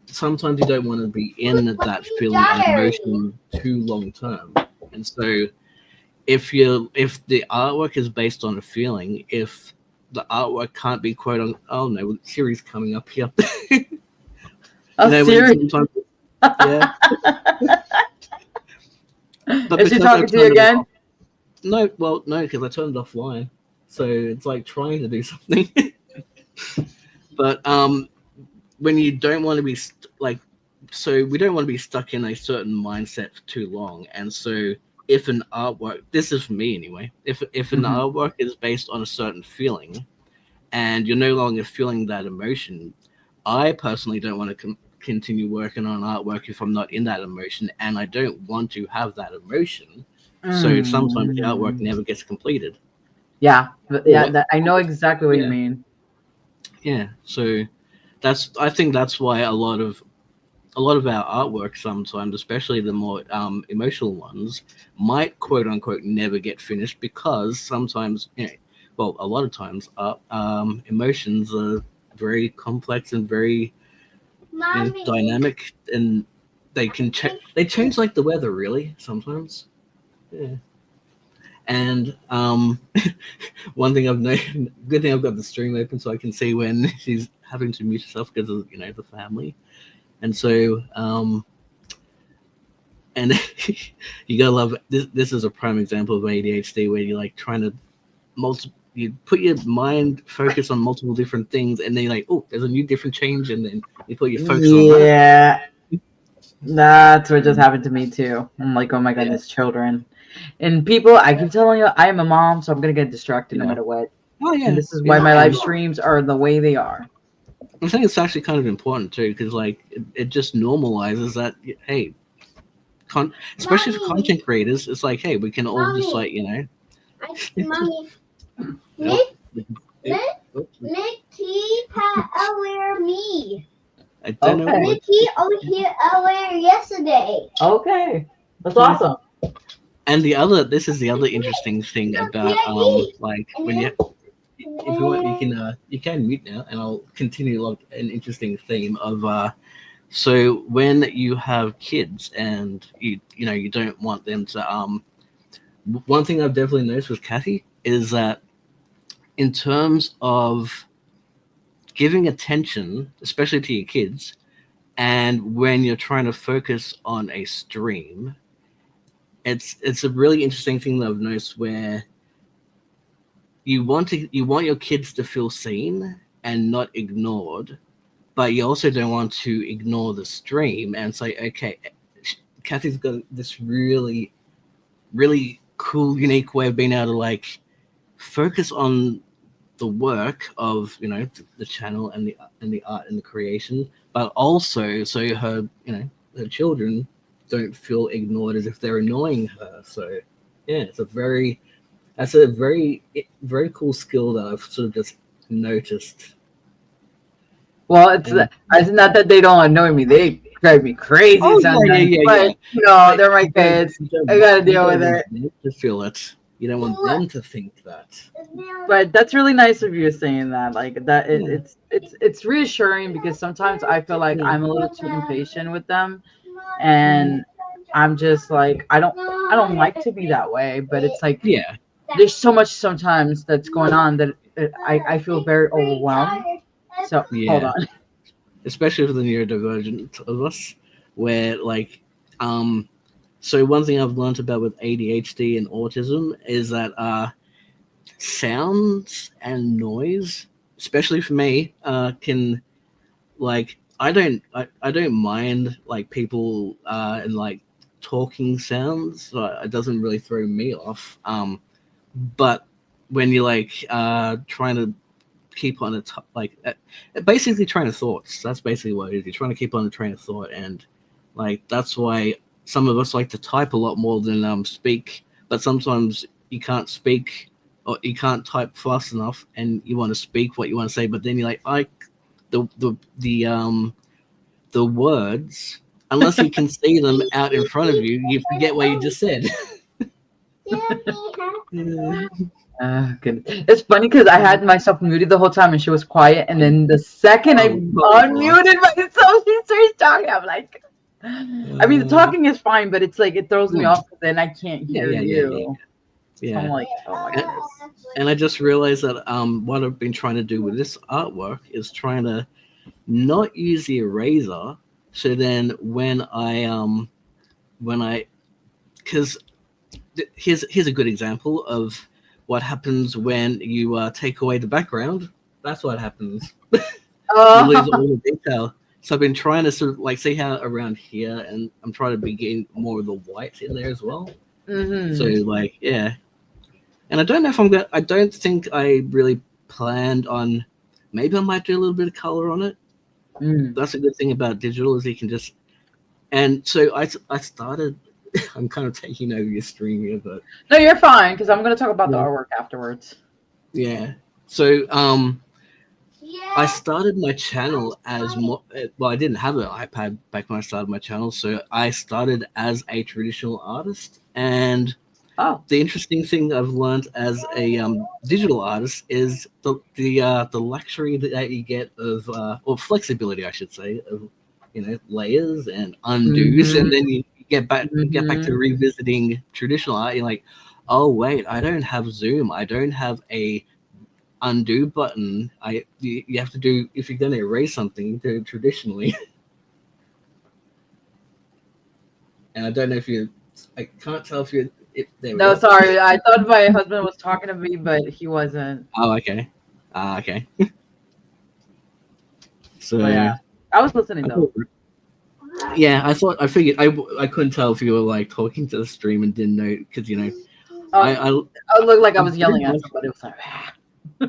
[SPEAKER 2] sometimes you don't want to be in that feeling and emotion too long term. And so if the artwork is based on a feeling, if the artwork can't be quote on, oh no, Siri's coming up here.
[SPEAKER 1] Oh,
[SPEAKER 2] When
[SPEAKER 1] serious?
[SPEAKER 2] sometimes, yeah, but
[SPEAKER 1] Is she
[SPEAKER 2] because I
[SPEAKER 1] talking to you
[SPEAKER 2] turned it
[SPEAKER 1] again?
[SPEAKER 2] off. No, well, no, because I turned it offline, so it's like trying to do something. But when you don't want to be so we don't want to be stuck in a certain mindset for too long, and so if an artwork, this is for me anyway, if an
[SPEAKER 1] Hmm.
[SPEAKER 2] artwork is based on a certain feeling, and you're no longer feeling that emotion, I personally don't want to continue working on artwork if I'm not in that emotion, and I don't want to have that emotion. So sometimes the artwork
[SPEAKER 1] Mm.
[SPEAKER 2] never gets completed.
[SPEAKER 1] Yeah, but yeah,
[SPEAKER 2] Or
[SPEAKER 1] that, I know exactly what you
[SPEAKER 2] yeah,
[SPEAKER 1] mean.
[SPEAKER 2] yeah. So I think that's why a lot of our artwork sometimes, especially the more emotional ones, might quote unquote never get finished because sometimes, well, a lot of times, emotions are very complex and very
[SPEAKER 3] Mommy.
[SPEAKER 2] dynamic, and they change like the weather, really sometimes. Yeah. And one thing I've known, good thing I've got the stream open so I can see when she's having to mute herself because of the family, and so and you gotta love this. This is a prime example of ADHD where you're like trying to you put your mind focus on multiple different things, and then you're like, oh, there's a new different change, and then you put your focus on that.
[SPEAKER 1] Yeah, that's what just happened to me too. I'm like, oh my
[SPEAKER 2] Yeah,
[SPEAKER 1] goodness, children and people. I keep telling you, I am a mom, so I'm gonna get distracted no
[SPEAKER 2] yeah.
[SPEAKER 1] matter what.
[SPEAKER 2] Oh
[SPEAKER 1] And
[SPEAKER 2] yeah,
[SPEAKER 1] this is why
[SPEAKER 2] yeah.
[SPEAKER 1] my live
[SPEAKER 2] And
[SPEAKER 1] streams are the way they are.
[SPEAKER 2] I think it's actually kind of important too, because like it just normalizes that. Hey, especially for
[SPEAKER 3] Mommy.
[SPEAKER 2] content creators, it's like, hey, we can all just
[SPEAKER 3] Mommy.
[SPEAKER 2] like
[SPEAKER 3] Mommy.
[SPEAKER 2] oh,
[SPEAKER 3] Nick, Nick,
[SPEAKER 2] oh,
[SPEAKER 3] Nicky, Pat, aware me.
[SPEAKER 2] I don't know
[SPEAKER 1] Okay,
[SPEAKER 2] what.
[SPEAKER 3] Nicky, over here, aware yesterday.
[SPEAKER 1] okay, that's
[SPEAKER 2] Yeah.
[SPEAKER 1] awesome.
[SPEAKER 2] And this is the other interesting thing about like when you if you want you can mute now, and I'll continue like an interesting theme of so when you have kids and you don't want them to one thing I've definitely noticed with Kathy is that in terms of giving attention, especially to your kids, and when you're trying to focus on a stream, it's a really interesting thing that I've noticed where you want your kids to feel seen and not ignored, but you also don't want to ignore the stream and say, okay, Kathy's got this really, really cool, unique way of being able to like focus on the work of the channel and the art and the creation, but also so her children don't feel ignored as if they're annoying her. So yeah, that's a very cool skill that I've sort of just noticed.
[SPEAKER 1] Well,
[SPEAKER 2] And
[SPEAKER 1] it's not that they don't annoy me; they drive me crazy
[SPEAKER 2] oh yeah,
[SPEAKER 1] sometimes.
[SPEAKER 2] yeah, yeah,
[SPEAKER 1] But
[SPEAKER 2] yeah.
[SPEAKER 1] they're my kids. I gotta
[SPEAKER 2] You
[SPEAKER 1] deal
[SPEAKER 2] don't
[SPEAKER 1] with
[SPEAKER 2] want
[SPEAKER 1] it.
[SPEAKER 2] them to feel it. You don't want them to think that.
[SPEAKER 1] But that's really nice of you saying that. Like that,
[SPEAKER 2] Yeah,
[SPEAKER 1] it's reassuring because sometimes I feel like
[SPEAKER 2] yeah,
[SPEAKER 1] I'm a little too impatient with them,
[SPEAKER 2] mm,
[SPEAKER 1] and I'm just like I don't like to be that way. But it's like
[SPEAKER 2] yeah,
[SPEAKER 1] there's so much sometimes that's going on that I feel very overwhelmed. So hold
[SPEAKER 2] yeah.
[SPEAKER 1] on.
[SPEAKER 2] Especially for the neurodivergent of us, where like, um, so one thing I've learned about with ADHD and autism is that sounds and noise, especially for me, can like I don't mind like people and like talking sounds. So it doesn't really throw me off. But when you're like trying to keep on basically train of thoughts. That's basically what it is. You're trying to keep on a train of thought, and like that's why some of us like to type a lot more than speak. But sometimes you can't speak or you can't type fast enough, and you want to speak what you want to say, but then you're like, I the words. Unless you can see them out in front of you, you forget what you just said. Yeah.
[SPEAKER 1] Good. It's funny because I had myself muted the whole time and she was quiet, and then the second I
[SPEAKER 2] Oh, God.
[SPEAKER 1] unmuted myself, she starts talking. I'm like, I mean, the talking is fine, but it's like it throws me
[SPEAKER 2] Hmm.
[SPEAKER 1] off. Then I can't
[SPEAKER 2] Yeah,
[SPEAKER 1] hear
[SPEAKER 2] yeah, yeah, yeah,
[SPEAKER 1] you. So I'm
[SPEAKER 2] yeah.
[SPEAKER 1] like, oh my
[SPEAKER 2] And,
[SPEAKER 1] goodness.
[SPEAKER 2] and I just realized that what I've been trying to do with this artwork is trying to not use the eraser. So then when I because here's a good example of what happens when you take away the background. That's what happens. You lose all the detail. So I've been trying to sort of like see how around here, and I'm trying to be getting more of the white in there as well.
[SPEAKER 1] Mm-hmm.
[SPEAKER 2] So like, yeah. And I don't know if I don't think I really planned on. Maybe I might do a little bit of color on it. That's a good thing about digital is you can just. And so I started. I'm kind of taking over your stream here, but
[SPEAKER 1] No, you're fine because I'm going to talk about the
[SPEAKER 2] Yeah.
[SPEAKER 1] artwork afterwards.
[SPEAKER 2] yeah. So
[SPEAKER 3] Yeah.
[SPEAKER 2] I started my channel as more. Well, I didn't have an iPad back when I started my channel, so I started as a traditional artist. And
[SPEAKER 1] Oh,
[SPEAKER 2] the interesting thing I've learned as a digital artist is the luxury that you get of or flexibility, I should say, of layers and undos, and then you get back to revisiting traditional art. You're like, oh wait, I don't have zoom, I don't have a undo button. You have to do, if you're going to erase something, you do it traditionally. And I don't know if I can't tell if there we
[SPEAKER 1] no,
[SPEAKER 2] go.
[SPEAKER 1] sorry. I thought my husband was talking to me, but he wasn't.
[SPEAKER 2] Oh, okay. Okay. So
[SPEAKER 1] But yeah, I was listening though.
[SPEAKER 2] yeah, I figured I couldn't tell if you were like talking to the stream and didn't know because
[SPEAKER 1] I looked like I was yelling at somebody. It was like,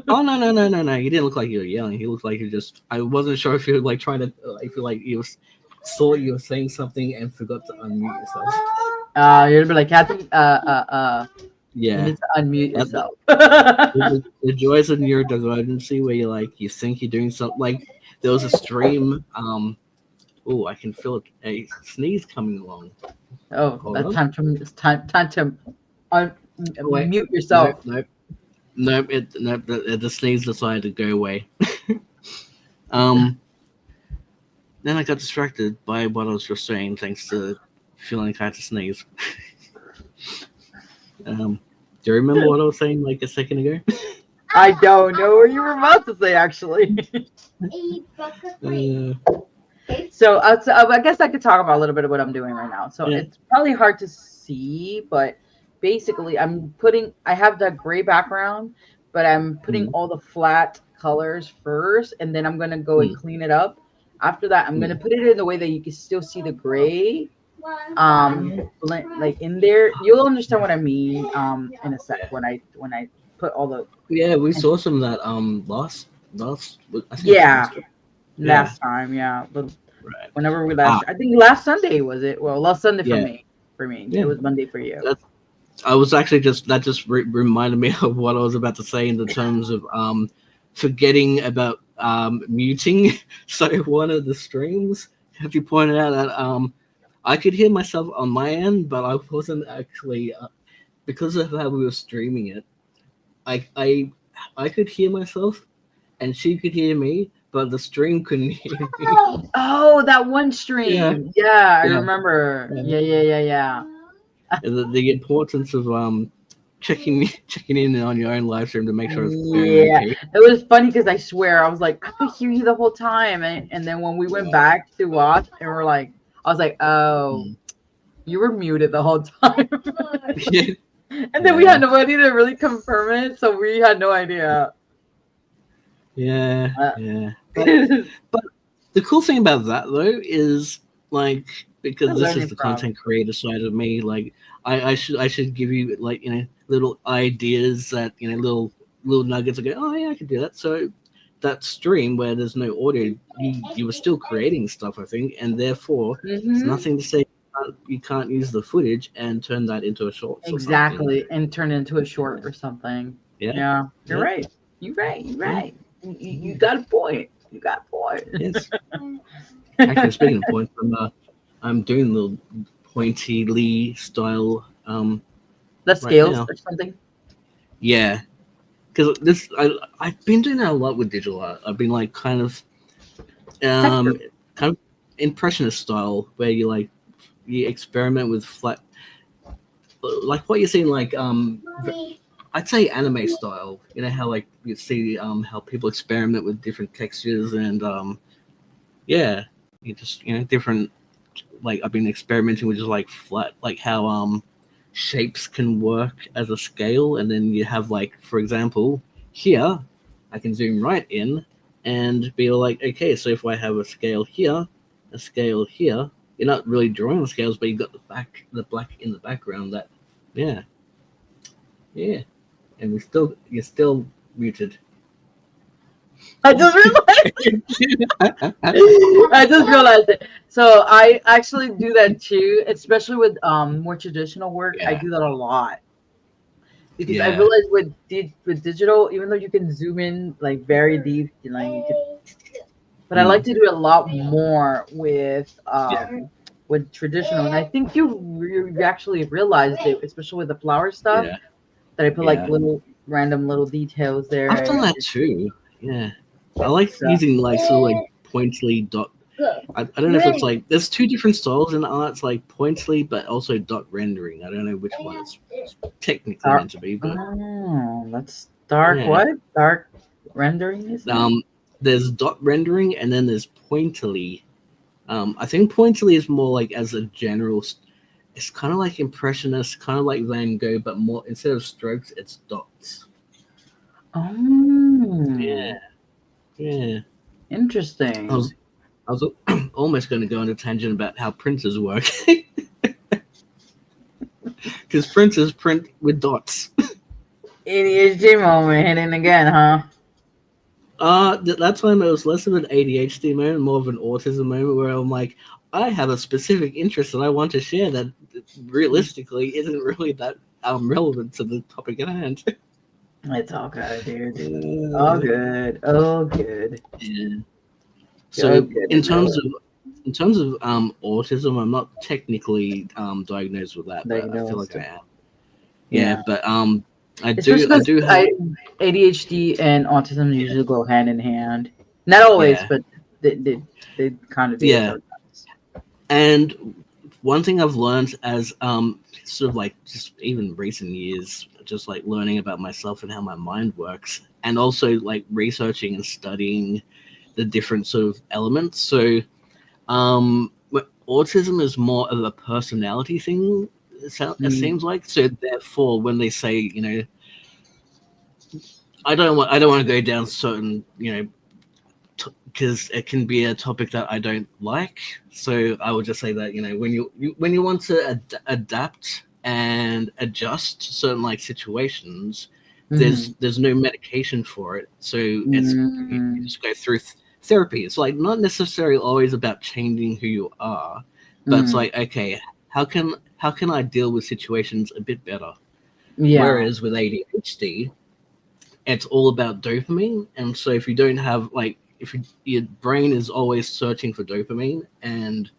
[SPEAKER 2] oh no, you didn't look like you were yelling. You looked like you just. I wasn't sure if you were like trying to. I feel like you saw you were saying something and forgot to unmute yourself.
[SPEAKER 1] you'd be like, Kathy, you
[SPEAKER 2] Yeah.
[SPEAKER 1] need to unmute yourself.
[SPEAKER 2] The joys of neurodivergency where you think you're doing something. Like there was a stream. Oh, I can feel a sneeze coming along.
[SPEAKER 1] Oh,
[SPEAKER 2] Hold
[SPEAKER 1] that's
[SPEAKER 2] on.
[SPEAKER 1] time to mute yourself.
[SPEAKER 2] Nope. The sneeze decided to go away. Then I got distracted by what I was just saying, thanks to feeling like I had to sneeze. Do you remember what I was saying like a second ago?
[SPEAKER 1] I don't know what you were about to say, actually. So I guess I could talk about a little bit of what I'm doing right now. So
[SPEAKER 2] Yeah.
[SPEAKER 1] it's probably hard to see, but basically I have the gray background, but I'm putting all the flat colors first, and then I'm going to go and clean it up. After that, I'm going to put it in the way that you can still see the gray like in there. You'll understand what I mean in a sec when I put all the
[SPEAKER 2] we saw some of that last I think
[SPEAKER 1] yeah
[SPEAKER 2] Yeah.
[SPEAKER 1] last time, yeah. But
[SPEAKER 2] right.
[SPEAKER 1] whenever we I think last Sunday was it? Well, last Sunday for me.
[SPEAKER 2] Yeah.
[SPEAKER 1] It was Monday for you.
[SPEAKER 2] I was actually just reminded me of what I was about to say in the terms of forgetting about muting. So one of the streams, have you pointed out that I could hear myself on my end, but I wasn't actually because of how we were streaming it. I could hear myself, and she could hear me, but the stream couldn't hear me.
[SPEAKER 1] Oh, that one stream. Yeah, I remember. Yeah.
[SPEAKER 2] The importance of checking in on your own live stream to make sure it's
[SPEAKER 1] okay. It was funny because I swear I was like, I could hear you the whole time, and then when we went back to watch, and we're like, I was like, oh, you were muted the whole time. And then we had nobody to really confirm it, so we had no idea.
[SPEAKER 2] Yeah. But the cool thing about that though is like, because this is the content creator side of me, like I should give you like little ideas that little nuggets that go, oh yeah, I could do that. So that stream where there's no audio, you were still creating stuff, I think, and therefore there's nothing to say you can't use the footage and turn that into a short.
[SPEAKER 1] Exactly, and turn it into a short or something. Yeah. You're right. You got a point. You got a point.
[SPEAKER 2] Yes. Actually, speaking of points, I'm doing a little pointy Lee style.
[SPEAKER 1] The scales or something.
[SPEAKER 2] Yeah, because I've been doing that a lot with digital art. I've been like kind of impressionist style, where you experiment with flat, like what you're seeing, like I'd say anime style. You know how like you see how people experiment with different textures and Yeah, you just different. Like I've been experimenting with just like flat, like how shapes can work as a scale, and then you have like, for example, here I can zoom right in and be like, okay, so if I have a scale here, a scale here, you're not really drawing the scales, but you've got the black in the background. That, yeah, yeah, and you're still muted.
[SPEAKER 1] I just realized. I just realized it. So I actually do that too, especially with more traditional work. I
[SPEAKER 2] Yeah,
[SPEAKER 1] do that a lot because I
[SPEAKER 2] yeah,
[SPEAKER 1] realized with digital, even though you can zoom in like very deep, like you can, but I like
[SPEAKER 2] mm,
[SPEAKER 1] to do it a lot more
[SPEAKER 2] yeah,
[SPEAKER 1] with traditional. And I think you actually realized it, especially with the flower stuff,
[SPEAKER 2] yeah,
[SPEAKER 1] that I put like
[SPEAKER 2] yeah.
[SPEAKER 1] little random little details
[SPEAKER 2] I've done
[SPEAKER 1] there.
[SPEAKER 2] that too. Yeah, I like
[SPEAKER 1] So
[SPEAKER 2] using like sort of like pointly dot. I don't know if it's like there's two different styles in art. It's like pointly, but also dot rendering. I don't know which one it's technically
[SPEAKER 1] dark.
[SPEAKER 2] meant to be, but
[SPEAKER 1] Oh, that's dark.
[SPEAKER 2] yeah.
[SPEAKER 1] What dark rendering is it?
[SPEAKER 2] Um, there's dot rendering, and then there's pointily. I think pointily is more like as a general. It's kind of like impressionist, kind of like Van Gogh, but more instead of strokes, it's dots. Yeah,
[SPEAKER 1] Oh,
[SPEAKER 2] yeah. I
[SPEAKER 1] interesting.
[SPEAKER 2] was I was almost going to go on a tangent about how printers work, because printers print with dots.
[SPEAKER 1] ADHD moment hitting again, huh?
[SPEAKER 2] That time it was less of an ADHD moment, more of an autism moment, where I'm like, I have a specific interest that I want to share that realistically isn't really that relevant to the topic at hand.
[SPEAKER 1] It's all good, dude. All good. Oh, good.
[SPEAKER 2] Yeah.
[SPEAKER 1] You're
[SPEAKER 2] So
[SPEAKER 1] good in there.
[SPEAKER 2] in terms of autism, I'm not technically diagnosed with that, but I feel
[SPEAKER 1] Diagnosed.
[SPEAKER 2] like I am. Yeah,
[SPEAKER 1] Yeah.
[SPEAKER 2] but I
[SPEAKER 1] Especially
[SPEAKER 2] I
[SPEAKER 1] because
[SPEAKER 2] do have
[SPEAKER 1] ADHD and autism
[SPEAKER 2] yeah
[SPEAKER 1] usually go hand in hand. Not always,
[SPEAKER 2] yeah
[SPEAKER 1] but they kind of do
[SPEAKER 2] yeah.
[SPEAKER 1] sometimes.
[SPEAKER 2] And one thing I've learned as sort of like just even recent years, just like learning about myself and how my mind works, and also like researching and studying the different sort of elements. So autism is more of a personality thing. It
[SPEAKER 1] Mm,
[SPEAKER 2] seems like so. Therefore, when they say I don't want to go down certain because it can be a topic that I don't like. So I would just say that when you want to adapt and adjust to certain like situations,
[SPEAKER 1] mhm,
[SPEAKER 2] there's no medication for it. So you
[SPEAKER 1] mm,
[SPEAKER 2] just go through therapy. It's like not necessarily always about changing who you are, but it's
[SPEAKER 1] mm.
[SPEAKER 2] like okay, how can I deal with situations a bit better?
[SPEAKER 1] Yeah.
[SPEAKER 2] Whereas with ADHD, it's all about dopamine, and so if you don't have like if your brain is always searching for dopamine, and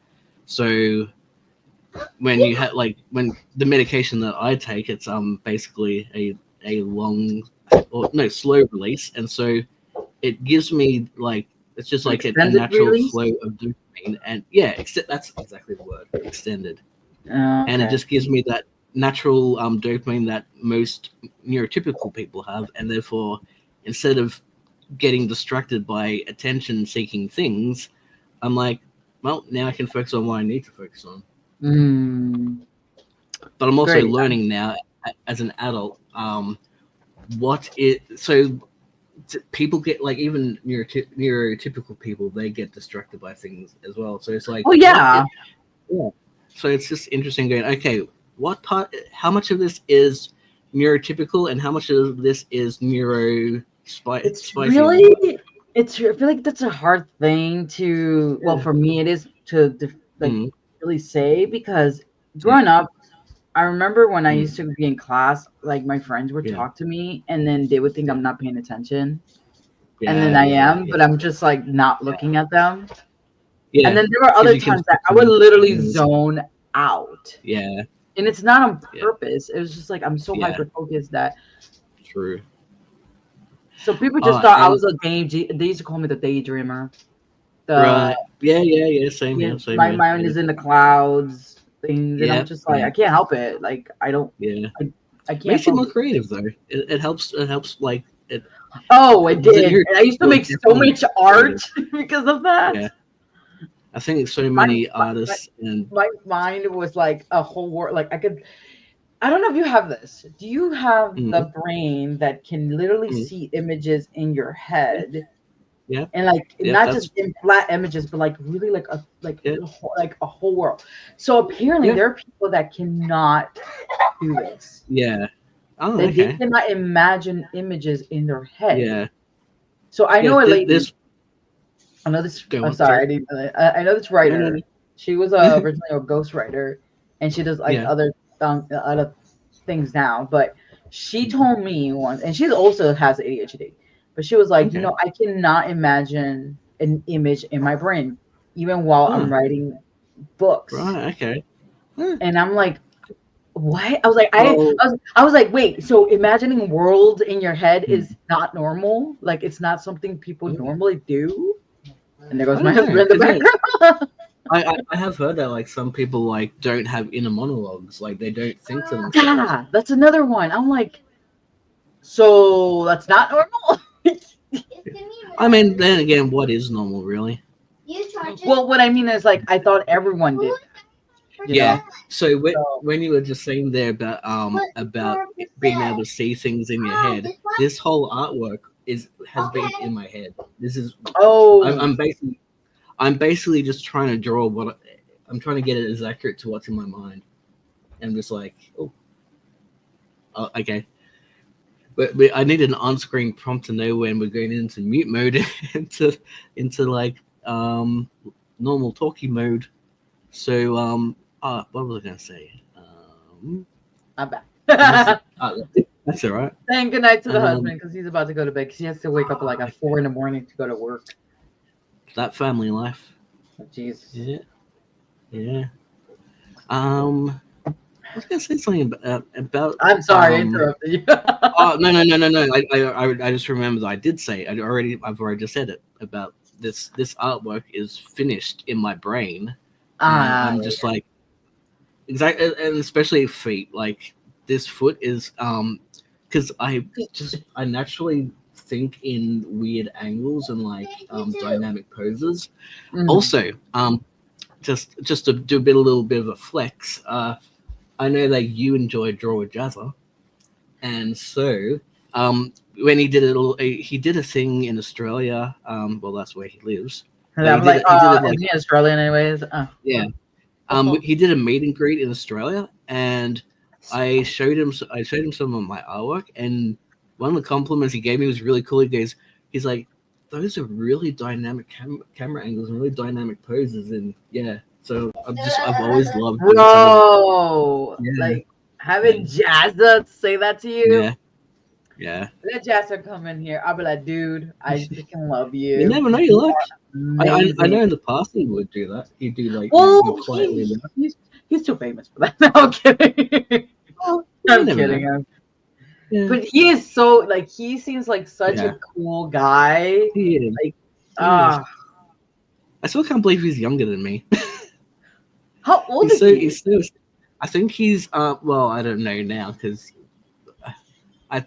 [SPEAKER 2] so when you have like when the medication that I take, it's basically a long or no slow release, and so it gives me like it's just like a
[SPEAKER 1] Extended
[SPEAKER 2] natural
[SPEAKER 1] release?
[SPEAKER 2] flow of dopamine, and yeah, that's exactly the word, extended, and it
[SPEAKER 1] Okay.
[SPEAKER 2] just gives me that natural dopamine that most neurotypical people have, and therefore instead of getting distracted by attention seeking things, I'm like, well, now I can focus on what I need to focus on.
[SPEAKER 1] Mm,
[SPEAKER 2] But I'm also
[SPEAKER 1] great.
[SPEAKER 2] learning now as an adult what it so people get like even neurotypical people, they get distracted by things as well. So it's like
[SPEAKER 1] Oh
[SPEAKER 2] what
[SPEAKER 1] yeah.
[SPEAKER 2] it yeah. So it's just interesting going, okay, what part how much of this is neurotypical and how much of this is
[SPEAKER 1] It's
[SPEAKER 2] spicy as well.
[SPEAKER 1] really I feel like that's a hard thing to well
[SPEAKER 2] Yeah.
[SPEAKER 1] for me it is to like
[SPEAKER 2] Mm,
[SPEAKER 1] really say because
[SPEAKER 2] yeah.
[SPEAKER 1] growing up I remember when I used
[SPEAKER 2] Mm,
[SPEAKER 1] to be in class, like my friends would
[SPEAKER 2] yeah.
[SPEAKER 1] talk to me and then they would think
[SPEAKER 2] Yeah.
[SPEAKER 1] I'm not paying attention. And then
[SPEAKER 2] Yeah,
[SPEAKER 1] I
[SPEAKER 2] yeah,
[SPEAKER 1] am,
[SPEAKER 2] yeah,
[SPEAKER 1] but I'm just like not looking at them. And
[SPEAKER 2] yeah.
[SPEAKER 1] then there were
[SPEAKER 2] Because
[SPEAKER 1] other
[SPEAKER 2] you can
[SPEAKER 1] times that
[SPEAKER 2] focus
[SPEAKER 1] I would
[SPEAKER 2] on
[SPEAKER 1] literally
[SPEAKER 2] things.
[SPEAKER 1] zone out.
[SPEAKER 2] Yeah,
[SPEAKER 1] And it's not on
[SPEAKER 2] yeah,
[SPEAKER 1] purpose. It was just like I'm so
[SPEAKER 2] yeah.
[SPEAKER 1] hyper focused that
[SPEAKER 2] True.
[SPEAKER 1] so people just thought I
[SPEAKER 2] And
[SPEAKER 1] was a they used to call me the daydreamer. The
[SPEAKER 2] right. Yeah, yeah, yeah. Same
[SPEAKER 1] yeah,
[SPEAKER 2] here. Same
[SPEAKER 1] my
[SPEAKER 2] here.
[SPEAKER 1] mind
[SPEAKER 2] Yeah,
[SPEAKER 1] is in the clouds things and I'm
[SPEAKER 2] yeah,
[SPEAKER 1] just like
[SPEAKER 2] yeah,
[SPEAKER 1] I can't help it. Like
[SPEAKER 2] yeah.
[SPEAKER 1] I can't
[SPEAKER 2] Makes you more
[SPEAKER 1] focus.
[SPEAKER 2] creative though. It helps. It helps. Like it.
[SPEAKER 1] Oh, it
[SPEAKER 2] The
[SPEAKER 1] did. And I used to
[SPEAKER 2] neurotypical
[SPEAKER 1] make
[SPEAKER 2] is
[SPEAKER 1] so
[SPEAKER 2] definitely
[SPEAKER 1] much
[SPEAKER 2] creative.
[SPEAKER 1] art because of that.
[SPEAKER 2] Yeah. I think so
[SPEAKER 1] My,
[SPEAKER 2] many
[SPEAKER 1] my,
[SPEAKER 2] artists and
[SPEAKER 1] my mind was like a whole world. Like I don't know if you have this. Do you have
[SPEAKER 2] mm,
[SPEAKER 1] the brain that can literally
[SPEAKER 2] mm,
[SPEAKER 1] see images in your
[SPEAKER 2] yeah,
[SPEAKER 1] head
[SPEAKER 2] yeah,
[SPEAKER 1] and like
[SPEAKER 2] yeah,
[SPEAKER 1] not just
[SPEAKER 2] that's
[SPEAKER 1] in flat images, but like really
[SPEAKER 2] yeah,
[SPEAKER 1] like a whole world. So apparently
[SPEAKER 2] yeah,
[SPEAKER 1] there are people that cannot do this.
[SPEAKER 2] yeah. Oh,
[SPEAKER 1] They
[SPEAKER 2] okay.
[SPEAKER 1] cannot imagine images in their head.
[SPEAKER 2] Yeah,
[SPEAKER 1] So I
[SPEAKER 2] yeah.
[SPEAKER 1] know a lady.
[SPEAKER 2] This
[SPEAKER 1] I know this.
[SPEAKER 2] go
[SPEAKER 1] I'm
[SPEAKER 2] on. Sorry.
[SPEAKER 1] sorry. I know this
[SPEAKER 2] No, no,
[SPEAKER 1] writer.
[SPEAKER 2] no.
[SPEAKER 1] She was originally a ghostwriter, and she does like
[SPEAKER 2] Yeah.
[SPEAKER 1] other things now. But she
[SPEAKER 2] Mm,
[SPEAKER 1] told me once, and she also has ADHD. But she was like,
[SPEAKER 2] okay.
[SPEAKER 1] I cannot imagine an image in my brain, even while I'm
[SPEAKER 2] Huh.
[SPEAKER 1] writing books.
[SPEAKER 2] Right. Okay. Huh.
[SPEAKER 1] And I'm like, what? I was like,
[SPEAKER 2] Well.
[SPEAKER 1] I was like, wait. So imagining worlds in your head
[SPEAKER 2] Hmm,
[SPEAKER 1] is not normal? Like it's not something people
[SPEAKER 2] oh,
[SPEAKER 1] normally do? And there goes
[SPEAKER 2] I
[SPEAKER 1] my
[SPEAKER 2] don't know,
[SPEAKER 1] husband in the
[SPEAKER 2] because yeah,
[SPEAKER 1] background.
[SPEAKER 2] I have heard that like some people like don't have inner monologues, like they don't think to themselves.
[SPEAKER 1] Yeah, that's another one. I'm like, so that's not normal.
[SPEAKER 2] I mean, then again, what is normal, really?
[SPEAKER 1] Well, what I mean is like I thought everyone did, you
[SPEAKER 2] Yeah.
[SPEAKER 1] know.
[SPEAKER 2] So
[SPEAKER 1] So
[SPEAKER 2] when you were just saying there about being able to see things in your head, this whole artwork has been in my head. This is
[SPEAKER 1] oh,
[SPEAKER 2] I'm basically just trying to draw I'm trying to get it as accurate to what's in my mind. And just like, okay. But I need an on-screen prompt to know when we're going into mute mode into like normal talkie mode. So what was I gonna say?
[SPEAKER 1] I'm back.
[SPEAKER 2] That's all right.
[SPEAKER 1] Saying good night to the
[SPEAKER 2] Um,
[SPEAKER 1] husband because he's about to go to bed because he has to wake up like at 4 a.m. to go to work.
[SPEAKER 2] that family life.
[SPEAKER 1] Oh, Jesus.
[SPEAKER 2] Yeah, yeah. I was gonna say something about
[SPEAKER 1] I'm sorry, I interrupted you.
[SPEAKER 2] Oh no! I just remembered that I did say I've already just said it about this artwork is finished in my brain, and I'm just like exactly, and especially feet. Like this foot is because I naturally think in weird angles and like dynamic poses.
[SPEAKER 1] Mhm.
[SPEAKER 2] Also, just to do a little bit of a flex. I know that you enjoy Draw Jazza. And so, when he did a thing in Australia. Well, that's where he lives.
[SPEAKER 1] And
[SPEAKER 2] But
[SPEAKER 1] I'm like,
[SPEAKER 2] he did it
[SPEAKER 1] is
[SPEAKER 2] like
[SPEAKER 1] he Australian anyways?
[SPEAKER 2] yeah.
[SPEAKER 1] Oh.
[SPEAKER 2] He did a meet and greet in Australia, and I showed him some of my artwork, and one of the compliments he gave me was really cool. He's like, those are really dynamic camera angles and really dynamic poses, and yeah. So I've always loved doing some of
[SPEAKER 1] Bro,
[SPEAKER 2] yeah,
[SPEAKER 1] like having Jazza say that to you.
[SPEAKER 2] yeah, yeah.
[SPEAKER 1] Let Jazza come in here. I'll be like, dude, I freaking love
[SPEAKER 2] You
[SPEAKER 1] you.
[SPEAKER 2] never know. You
[SPEAKER 1] You
[SPEAKER 2] look.
[SPEAKER 1] are
[SPEAKER 2] I
[SPEAKER 1] amazing.
[SPEAKER 2] know in the past he would do that. He'd do like you
[SPEAKER 1] Well,
[SPEAKER 2] quietly.
[SPEAKER 1] he's too famous for that. No, I'm kidding.
[SPEAKER 2] Oh, you
[SPEAKER 1] I'm
[SPEAKER 2] never know.
[SPEAKER 1] kidding.
[SPEAKER 2] Yeah,
[SPEAKER 1] But he is so like he seems like such
[SPEAKER 2] yeah.
[SPEAKER 1] a cool guy.
[SPEAKER 2] He is.
[SPEAKER 1] Like
[SPEAKER 2] He is.
[SPEAKER 1] ah,
[SPEAKER 2] I still can't believe he's younger than me.
[SPEAKER 1] how old is he?
[SPEAKER 2] He's so. I think he's well, I don't know now because I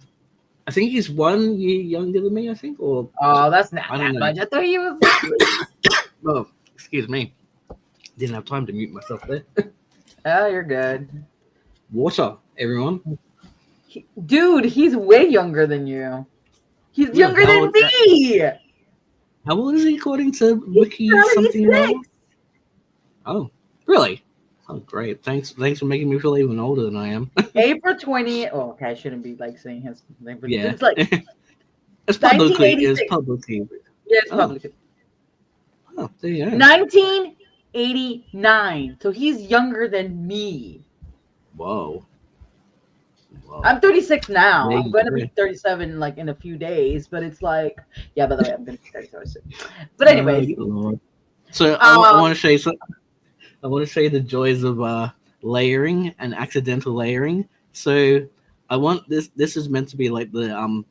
[SPEAKER 2] I think he's 1 year younger than me. I think or
[SPEAKER 1] Oh, that's not
[SPEAKER 2] I don't
[SPEAKER 1] that
[SPEAKER 2] know.
[SPEAKER 1] much. I thought he was.
[SPEAKER 2] Oh, excuse me. Didn't have time to mute myself there.
[SPEAKER 1] Oh, you're good.
[SPEAKER 2] Water, everyone.
[SPEAKER 1] Dude, he's way younger than you. He's
[SPEAKER 2] Really?
[SPEAKER 1] younger than me.
[SPEAKER 2] How old is he according to Wiki
[SPEAKER 1] He's
[SPEAKER 2] something?
[SPEAKER 1] 36.
[SPEAKER 2] Oh, really? Oh, great. Thanks for making me feel even older than I am.
[SPEAKER 1] April 20th. Oh, okay, I shouldn't be like saying his name, but
[SPEAKER 2] Yeah.
[SPEAKER 1] it's like
[SPEAKER 2] It's publicly.
[SPEAKER 1] 1986. Yeah, it's
[SPEAKER 2] Oh.
[SPEAKER 1] public.
[SPEAKER 2] Oh, there you go.
[SPEAKER 1] 1989. So he's younger than me.
[SPEAKER 2] Whoa.
[SPEAKER 1] I'm 36 now.
[SPEAKER 2] There
[SPEAKER 1] I'm
[SPEAKER 2] you
[SPEAKER 1] going to
[SPEAKER 2] go.
[SPEAKER 1] be 37 like in a few days, but it's like, yeah, by the way, I'm going to be 37 soon. But anyways,
[SPEAKER 2] Oh, Lord. So I want to show you something. I want to show you the joys of layering and accidental layering. So I want this. This is meant to be like the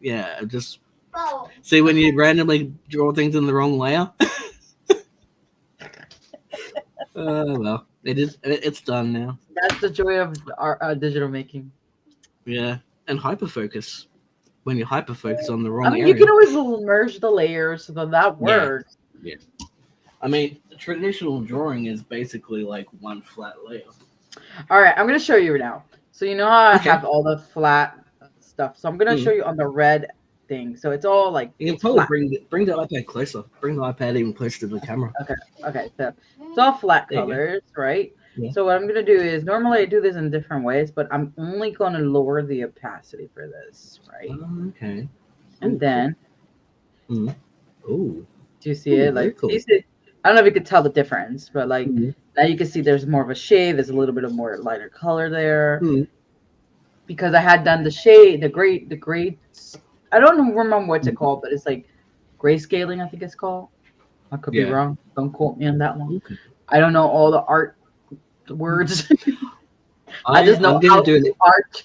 [SPEAKER 2] yeah. Just see when you randomly draw things in the wrong layer. Well, it's done now.
[SPEAKER 1] that's the joy of our digital making.
[SPEAKER 2] Yeah, and hyperfocus. When you hyperfocus on the wrong
[SPEAKER 1] I mean,
[SPEAKER 2] area.
[SPEAKER 1] you can always merge the layers so that
[SPEAKER 2] Yeah.
[SPEAKER 1] works.
[SPEAKER 2] Yeah. I mean, the traditional drawing is basically like one flat layer.
[SPEAKER 1] All right, I'm gonna show you now. So you know how I
[SPEAKER 2] Okay.
[SPEAKER 1] have all the flat stuff. So I'm gonna show
[SPEAKER 2] Mm.
[SPEAKER 1] you on the red thing. So it's all like
[SPEAKER 2] You can
[SPEAKER 1] it's
[SPEAKER 2] probably
[SPEAKER 1] flat.
[SPEAKER 2] bring the iPad closer. Bring the iPad even closer to the camera.
[SPEAKER 1] Okay, okay. So it's all flat
[SPEAKER 2] There you go.
[SPEAKER 1] colors, right?
[SPEAKER 2] Yeah.
[SPEAKER 1] So what I'm gonna do is normally I do this in different ways, but I'm only gonna lower the opacity for this, right?
[SPEAKER 2] Okay.
[SPEAKER 1] And
[SPEAKER 2] Ooh,
[SPEAKER 1] then
[SPEAKER 2] cool. Ooh.
[SPEAKER 1] do you see
[SPEAKER 2] Ooh,
[SPEAKER 1] it?
[SPEAKER 2] very
[SPEAKER 1] Like
[SPEAKER 2] cool.
[SPEAKER 1] you see, I don't know if you could tell the difference, but like
[SPEAKER 2] Mm.
[SPEAKER 1] now you can see there's more of a shade. There's a little bit of more lighter color there.
[SPEAKER 2] Mm.
[SPEAKER 1] Because I had done the shade, the gray. I don't remember what's it called, but it's like grayscaling. I think it's called. I could be
[SPEAKER 2] Yeah.
[SPEAKER 1] wrong. Don't quote me on that one.
[SPEAKER 2] Okay.
[SPEAKER 1] I don't know all the art words. I just know
[SPEAKER 2] I'm gonna
[SPEAKER 1] how
[SPEAKER 2] do
[SPEAKER 1] to do art.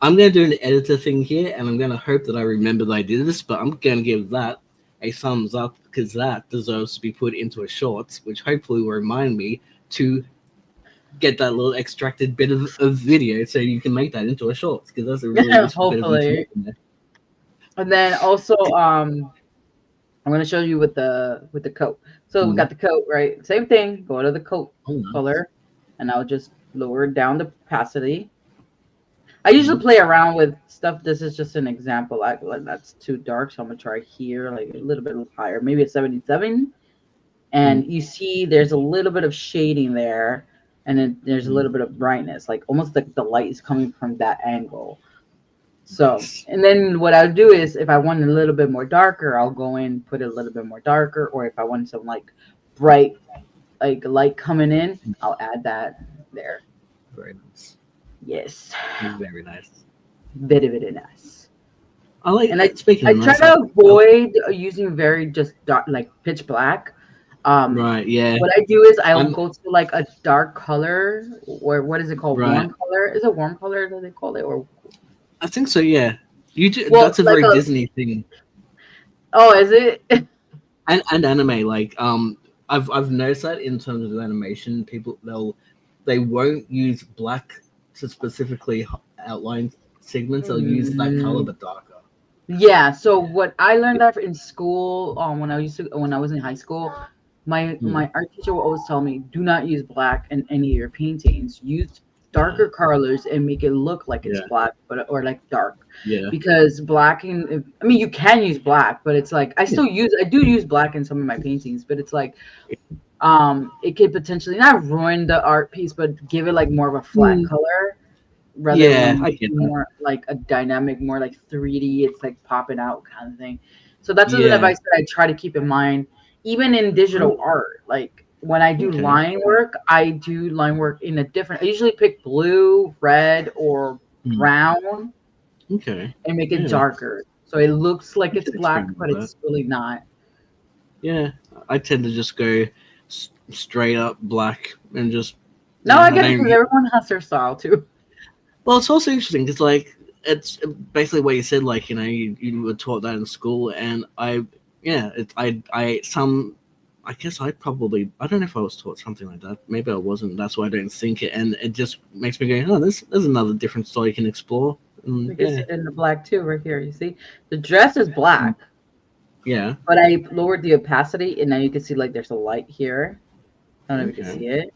[SPEAKER 2] I'm gonna do an editor thing here, and I'm gonna hope that I remember that I did this. But I'm gonna give that a thumbs up because that deserves to be put into a shorts, which hopefully will remind me to get that little extracted bit of video so you can make that into a shorts because that's a really useful bit of
[SPEAKER 1] Hopefully.
[SPEAKER 2] information there.
[SPEAKER 1] And then also, I'm gonna show you with the coat. So we
[SPEAKER 2] Mm.
[SPEAKER 1] got the coat, right? Same thing. Go to the coat
[SPEAKER 2] Oh, nice.
[SPEAKER 1] color, and I'll just lower down the opacity. I usually
[SPEAKER 2] Mhm.
[SPEAKER 1] play around with stuff. This is just an example. Like that's too dark, so I'm gonna try here, like a little bit higher, maybe a 77. And you see, there's a little bit of shading there, and then there's a little bit of brightness, like almost like the light is coming from that angle. So,
[SPEAKER 2] Nice.
[SPEAKER 1] and then what I'll do is, if I want a little bit more darker, I'll go in, put it a little bit more darker, or if I want some like bright, like light coming in, I'll add that there.
[SPEAKER 2] Very nice.
[SPEAKER 1] Yes,
[SPEAKER 2] Very nice.
[SPEAKER 1] very nice.
[SPEAKER 2] I like.
[SPEAKER 1] And
[SPEAKER 2] Speaking
[SPEAKER 1] I
[SPEAKER 2] of
[SPEAKER 1] try
[SPEAKER 2] nice,
[SPEAKER 1] to avoid using very just dark, like pitch black.
[SPEAKER 2] right? Yeah.
[SPEAKER 1] What I do is I'll
[SPEAKER 2] I'm
[SPEAKER 1] go to like a dark color, or what is it called?
[SPEAKER 2] right.
[SPEAKER 1] Warm color? Is it warm color that they call it? Or
[SPEAKER 2] I think so. Yeah. You do.
[SPEAKER 1] well,
[SPEAKER 2] That's a
[SPEAKER 1] like
[SPEAKER 2] very
[SPEAKER 1] a
[SPEAKER 2] Disney thing.
[SPEAKER 1] oh, is it?
[SPEAKER 2] And anime like I've noticed that in terms of animation people they won't use black to specifically outline segments. They'll use that color
[SPEAKER 1] Mm,
[SPEAKER 2] but darker.
[SPEAKER 1] yeah. So
[SPEAKER 2] Yeah.
[SPEAKER 1] what I learned that in school, when I was in high school,
[SPEAKER 2] Hmm.
[SPEAKER 1] my art teacher will always tell me, do not use black in any of your paintings. Use
[SPEAKER 2] Yeah.
[SPEAKER 1] darker colors and make it look like it's
[SPEAKER 2] Yeah.
[SPEAKER 1] black, but or like dark.
[SPEAKER 2] Yeah.
[SPEAKER 1] Because black I mean you can use black, but it's like
[SPEAKER 2] Yeah.
[SPEAKER 1] I do use black in some of my paintings, but it's like it could potentially not ruin the art piece, but give it like more of a flat
[SPEAKER 2] Mm,
[SPEAKER 1] color rather
[SPEAKER 2] yeah,
[SPEAKER 1] when
[SPEAKER 2] I
[SPEAKER 1] it's
[SPEAKER 2] get that.
[SPEAKER 1] more like a dynamic, more like 3D, it's like popping out kind of thing. So that's an
[SPEAKER 2] Yeah.
[SPEAKER 1] advice that I try to keep in mind, even in digital
[SPEAKER 2] Oh,
[SPEAKER 1] art. Like when I do
[SPEAKER 2] okay.
[SPEAKER 1] I do line work in a different, I usually pick blue, red, or
[SPEAKER 2] Mm,
[SPEAKER 1] brown
[SPEAKER 2] okay.
[SPEAKER 1] and make it
[SPEAKER 2] Yeah.
[SPEAKER 1] darker. So it looks like
[SPEAKER 2] I
[SPEAKER 1] it's
[SPEAKER 2] should
[SPEAKER 1] black,
[SPEAKER 2] experiment
[SPEAKER 1] but
[SPEAKER 2] with that.
[SPEAKER 1] it's really not.
[SPEAKER 2] Yeah. I tend to just go straight up black and just
[SPEAKER 1] No, I
[SPEAKER 2] I
[SPEAKER 1] get it
[SPEAKER 2] don't.
[SPEAKER 1] because everyone has their style too.
[SPEAKER 2] Well, it's also interesting because, like, it's basically what you said. Like, you were taught that in school, and I guess I don't know if I was taught something like that. Maybe I wasn't. That's why I don't think it, and it just makes me go, oh, there's another different style you can explore.
[SPEAKER 1] We
[SPEAKER 2] And
[SPEAKER 1] can see it in the black too, right here. You see, the dress is black,
[SPEAKER 2] yeah,
[SPEAKER 1] but I lowered the opacity, and now you can see like there's a light here. I don't know if you can
[SPEAKER 2] okay.
[SPEAKER 1] see it.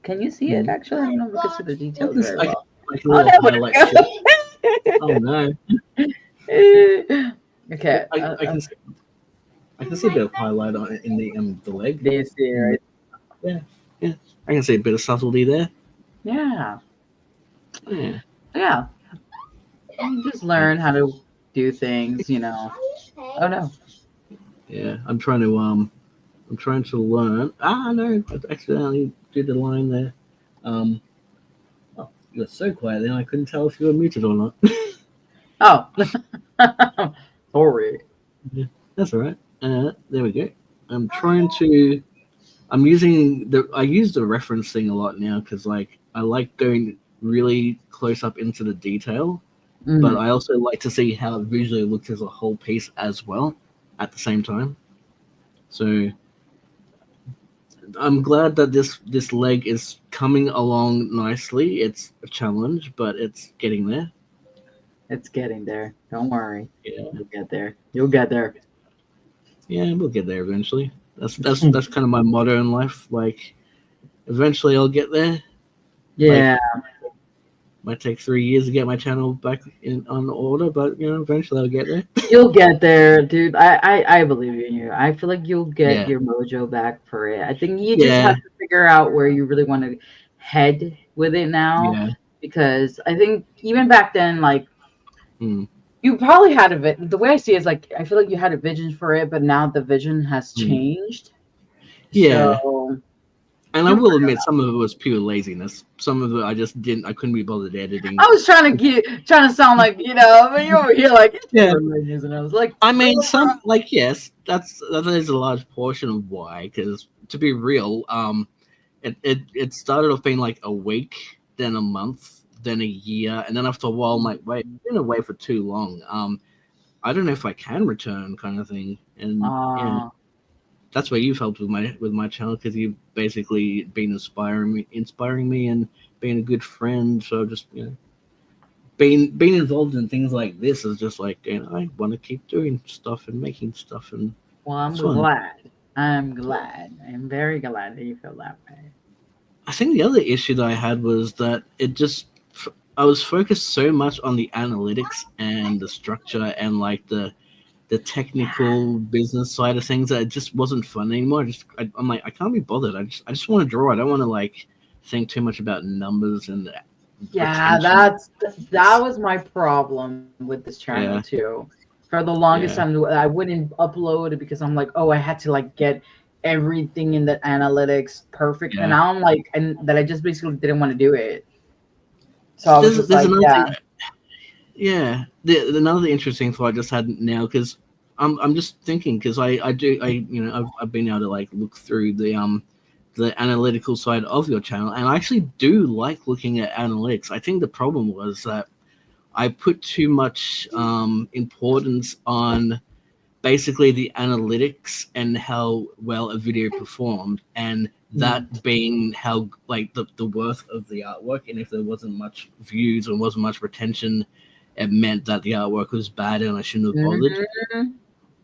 [SPEAKER 1] Can you see it?
[SPEAKER 2] Mm.
[SPEAKER 1] Actually, I don't know if you can see the details very
[SPEAKER 2] I can
[SPEAKER 1] well.
[SPEAKER 2] make a
[SPEAKER 1] Oh,
[SPEAKER 2] little
[SPEAKER 1] there
[SPEAKER 2] highlight
[SPEAKER 1] we
[SPEAKER 2] strip. Oh no,
[SPEAKER 1] go. Okay.
[SPEAKER 2] I can see a bit of highlight on it in the leg.
[SPEAKER 1] Do you see it,
[SPEAKER 2] Mm,
[SPEAKER 1] right?
[SPEAKER 2] yeah, yeah, I can see a bit of subtlety there.
[SPEAKER 1] Yeah.
[SPEAKER 2] Yeah.
[SPEAKER 1] Yeah. You just learn how to do things, you know. Oh no.
[SPEAKER 2] Yeah, I'm trying to learn. Ah, no, I accidentally did the line there. Um, oh, you were so quiet then I couldn't tell if you were muted or not.
[SPEAKER 1] Oh. Sorry.
[SPEAKER 2] Yeah, that's all right. There we go. I'm trying to. I'm using I use the reference thing a lot now because like I like going really close up into the detail, but
[SPEAKER 1] Mhm.
[SPEAKER 2] I also like to see how it visually looks as a whole piece as well at the same time. So I'm glad that this leg is coming along nicely. It's a challenge, but it's getting there.
[SPEAKER 1] It's getting there. Don't worry.
[SPEAKER 2] Yeah,
[SPEAKER 1] You'll get there. You'll get there.
[SPEAKER 2] yeah, we'll get there eventually. That's kind of my motto in life. Like, eventually I'll get there.
[SPEAKER 1] Yeah.
[SPEAKER 2] Might take 3 years to get my channel back on order, but eventually I'll get there.
[SPEAKER 1] You'll get there, dude. I believe in you. I feel like you'll get
[SPEAKER 2] Yeah.
[SPEAKER 1] your mojo back for it. I think you just
[SPEAKER 2] Yeah.
[SPEAKER 1] have to figure out where you really want to head with it now.
[SPEAKER 2] Yeah.
[SPEAKER 1] Because I think even back then, like,
[SPEAKER 2] Hmm.
[SPEAKER 1] you probably had a the way I see it is like I feel like you had a vision for it, but now the vision has changed.
[SPEAKER 2] Yeah.
[SPEAKER 1] So
[SPEAKER 2] And I
[SPEAKER 1] you'll
[SPEAKER 2] will
[SPEAKER 1] figure it
[SPEAKER 2] admit,
[SPEAKER 1] out.
[SPEAKER 2] some of it was pure laziness. Some of it I couldn't be bothered editing.
[SPEAKER 1] I was trying to sound like, but you're over here like it's
[SPEAKER 2] Yeah.
[SPEAKER 1] religious, and I was like,
[SPEAKER 2] I mean, yes, that is a large portion of why. Because to be real, it started off being like a week, then a month, then a year, and then after a while, I'm like, wait, I've been away for too long. I don't know if I can return, kind of thing. And yeah, that's where you've helped with my channel, because you've basically been inspiring me, and being a good friend. So just being involved in things like this is just like, I want to keep doing stuff and making stuff, and
[SPEAKER 1] well, I'm
[SPEAKER 2] it's fun.
[SPEAKER 1] glad. I'm glad. I'm very glad that you feel that way.
[SPEAKER 2] I think the other issue that I had was that I was focused so much on the analytics and the structure and like the technical business side of things that it just wasn't fun anymore. I'm like, I can't be bothered. I just want to draw. I don't want to like think too much about numbers and
[SPEAKER 1] Yeah,
[SPEAKER 2] retention.
[SPEAKER 1] that was my problem with this channel
[SPEAKER 2] Yeah.
[SPEAKER 1] too. For the longest
[SPEAKER 2] Yeah.
[SPEAKER 1] time, I wouldn't upload it because I'm like, oh, I had to like get everything in the analytics perfect, and
[SPEAKER 2] Yeah.
[SPEAKER 1] now I'm like, and that I just basically didn't want to do it. So I was just
[SPEAKER 2] There's
[SPEAKER 1] like,
[SPEAKER 2] another
[SPEAKER 1] yeah,
[SPEAKER 2] thing. Yeah, another interesting thought I just had now, because I'm just thinking, because I've been able to like look through the analytical side of your channel, and I actually do like looking at analytics. I think the problem was that I put too much importance on basically the analytics and how well a video performed, and that being how like the worth of the artwork. And if there wasn't much views or wasn't much retention, it meant that the artwork was bad and I shouldn't have bothered.
[SPEAKER 1] Mhm.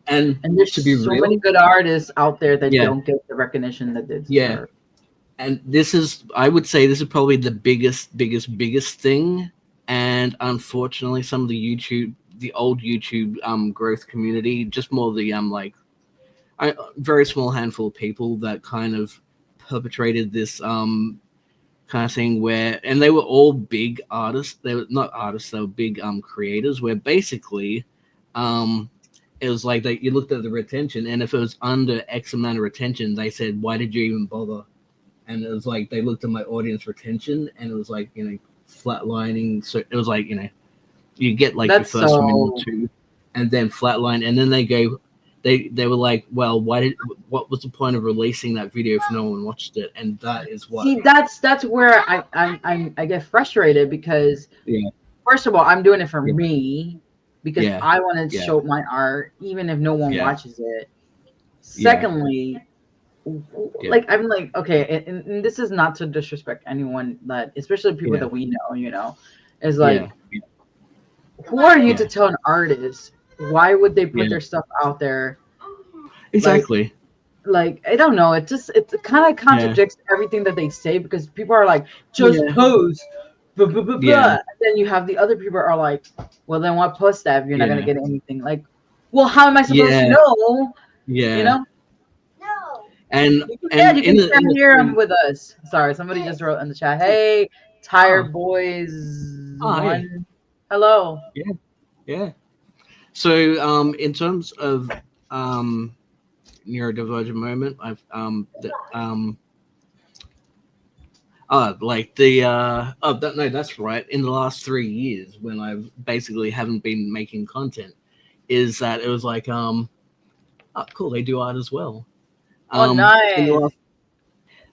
[SPEAKER 2] And
[SPEAKER 1] And there's
[SPEAKER 2] to be
[SPEAKER 1] so many
[SPEAKER 2] real,
[SPEAKER 1] good artists out there that
[SPEAKER 2] yeah,
[SPEAKER 1] don't get the recognition that they
[SPEAKER 2] yeah.
[SPEAKER 1] deserve.
[SPEAKER 2] And I would say this is probably the biggest thing. And unfortunately, some of the old YouTube growth community, just more the very small handful of people that kind of perpetrated this kind of thing and they were all big artists. They were not artists, they were big creators, where basically it was like you looked at the retention, and if it was under X amount of retention, they said, why did you even bother? And it was like they looked at my audience retention, and it was like, flatlining. So it was like, you get like
[SPEAKER 1] That's
[SPEAKER 2] your first minute
[SPEAKER 1] so.
[SPEAKER 2] or two, and then flatline, and then they were like, well, what was the point of releasing that video if no one watched it? And that is what.
[SPEAKER 1] See, that's where I get frustrated because
[SPEAKER 2] Yeah.
[SPEAKER 1] first of all, I'm doing it for
[SPEAKER 2] Yeah.
[SPEAKER 1] me because
[SPEAKER 2] Yeah.
[SPEAKER 1] I want to
[SPEAKER 2] Yeah.
[SPEAKER 1] show my art even if no one
[SPEAKER 2] Yeah.
[SPEAKER 1] watches it.
[SPEAKER 2] Yeah.
[SPEAKER 1] Secondly,
[SPEAKER 2] Yeah.
[SPEAKER 1] like I'm like, okay, and this is not to disrespect anyone, that especially people
[SPEAKER 2] Yeah.
[SPEAKER 1] that we know, is like,
[SPEAKER 2] Yeah.
[SPEAKER 1] who are you
[SPEAKER 2] Yeah.
[SPEAKER 1] to tell an artist why would they put
[SPEAKER 2] Yeah.
[SPEAKER 1] their stuff out there?
[SPEAKER 2] Exactly.
[SPEAKER 1] Like I don't know, it kind of contradicts everything that they say, because people are like, just
[SPEAKER 2] Yeah.
[SPEAKER 1] post, blah, blah, blah,
[SPEAKER 2] Yeah.
[SPEAKER 1] blah. And then you have the other people are like, well, then what post that if you're not gonna
[SPEAKER 2] Yeah.
[SPEAKER 1] get anything? Like, well, how am I supposed to
[SPEAKER 2] Yeah.
[SPEAKER 1] know?
[SPEAKER 2] Yeah.
[SPEAKER 1] You know?
[SPEAKER 3] No.
[SPEAKER 2] And
[SPEAKER 1] Yeah, you
[SPEAKER 2] in
[SPEAKER 1] can stand
[SPEAKER 2] the
[SPEAKER 1] here
[SPEAKER 2] stream,
[SPEAKER 1] with us. Sorry, somebody just wrote in the chat. Hey, Tired
[SPEAKER 2] Oh.
[SPEAKER 1] Boys
[SPEAKER 2] Hi.
[SPEAKER 1] One. Hello.
[SPEAKER 2] Yeah. So in terms of neurodivergent moment, I've no, that's right. In the last 3 years, when I've basically haven't been making content, is that it was like cool, they do art as well.
[SPEAKER 1] Oh, nice.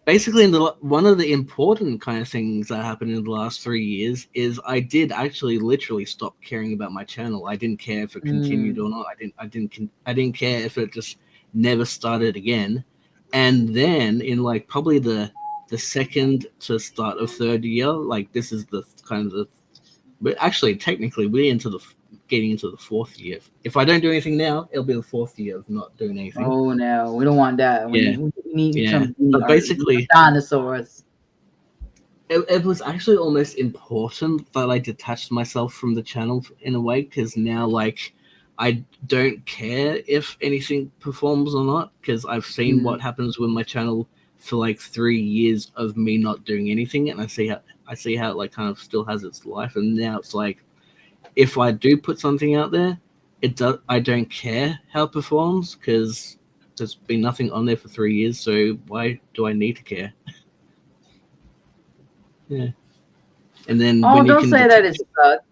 [SPEAKER 2] Basically, one of the important kind of things that happened in the last 3 years is I did actually literally stop caring about my channel. I didn't care if it continued or not. I didn't care if it just never started again. And then in like probably the second to start of third year, like this is the kind of but actually technically we're into getting into the 4th year. If I don't do anything now, it'll be the 4th year of not doing anything.
[SPEAKER 1] Oh no, we don't want that.
[SPEAKER 2] Yeah.
[SPEAKER 1] We need
[SPEAKER 2] Yeah.
[SPEAKER 1] some
[SPEAKER 2] But basically,
[SPEAKER 1] dinosaurs.
[SPEAKER 2] it was actually almost important that I detached myself from the channel in a way, because now, like, I don't care if anything performs or not, because I've seen what happens with my channel for like 3 years of me not doing anything, and I see how it like kind of still has its life. And now it's like, if I do put something out there, I don't care how it performs, because there's been nothing on there for 3 years, so why do I need to care? Yeah. And then when you
[SPEAKER 1] don't
[SPEAKER 2] can
[SPEAKER 1] say that it sucks.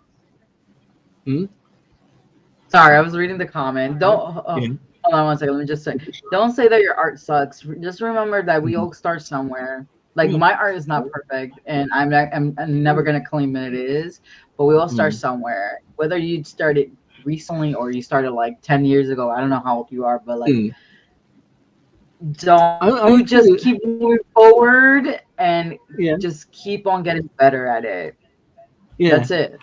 [SPEAKER 1] Sorry, I was reading the comment. Don't hold on one second. Let me just say, don't say that your art sucks. Just remember that we all start somewhere. Like my art is not perfect, and I'm never gonna claim that it is. But we all start somewhere. Whether you started recently or you started like 10 years ago, I don't know how old you are, but like, don't just keep moving forward and just keep on getting better at it. Yeah, that's it.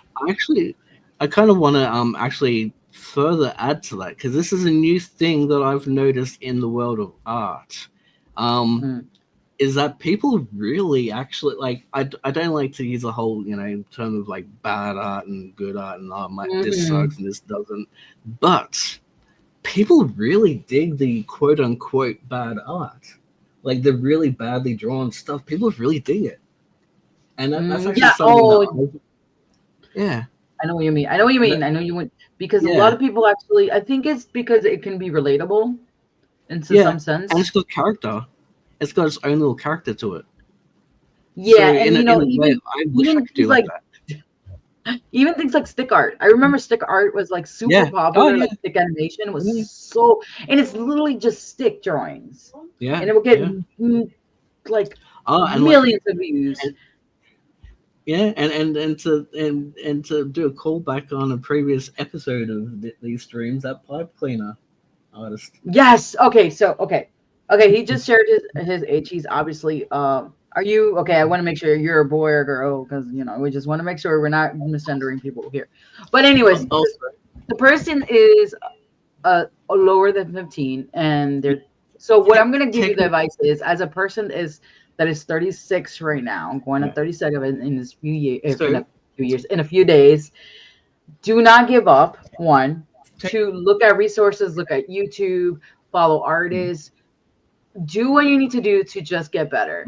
[SPEAKER 2] I kind of want to actually further add to that, because this is a new thing that I've noticed in the world of art. Is that people really actually like, I don't like to use a whole term of like bad art and good art and this sucks and this doesn't, but people really dig the quote unquote bad art, like the really badly drawn stuff. People really dig it, and that's actually something
[SPEAKER 1] I know what you mean. I know what you mean. I know you went, because a lot of people actually, I think it's because it can be relatable into some sense.
[SPEAKER 2] And it's got character. It's got its own little character to it.
[SPEAKER 1] Yeah, so and in a way, I wish I could do like that. Even things like stick art. I remember stick art was like super popular. Like stick animation was so, and it's literally just stick drawings.
[SPEAKER 2] Yeah,
[SPEAKER 1] and it will get like millions of views.
[SPEAKER 2] And to do a callback on a previous episode of these streams, that pipe cleaner artist.
[SPEAKER 1] Yes. Okay. So okay. He just shared his age. He's obviously. Are you okay? I want to make sure you're a boy or girl, because we just want to make sure we're not misgendering people here. But anyways, the person is lower than 15, and they're. So what I'm gonna give you the advice is, as a person that is 36 right now, going to 37 in this few years, in a few days. Do not give up. 1, 2, look at resources, look at YouTube, follow artists, do what you need to do to just get better.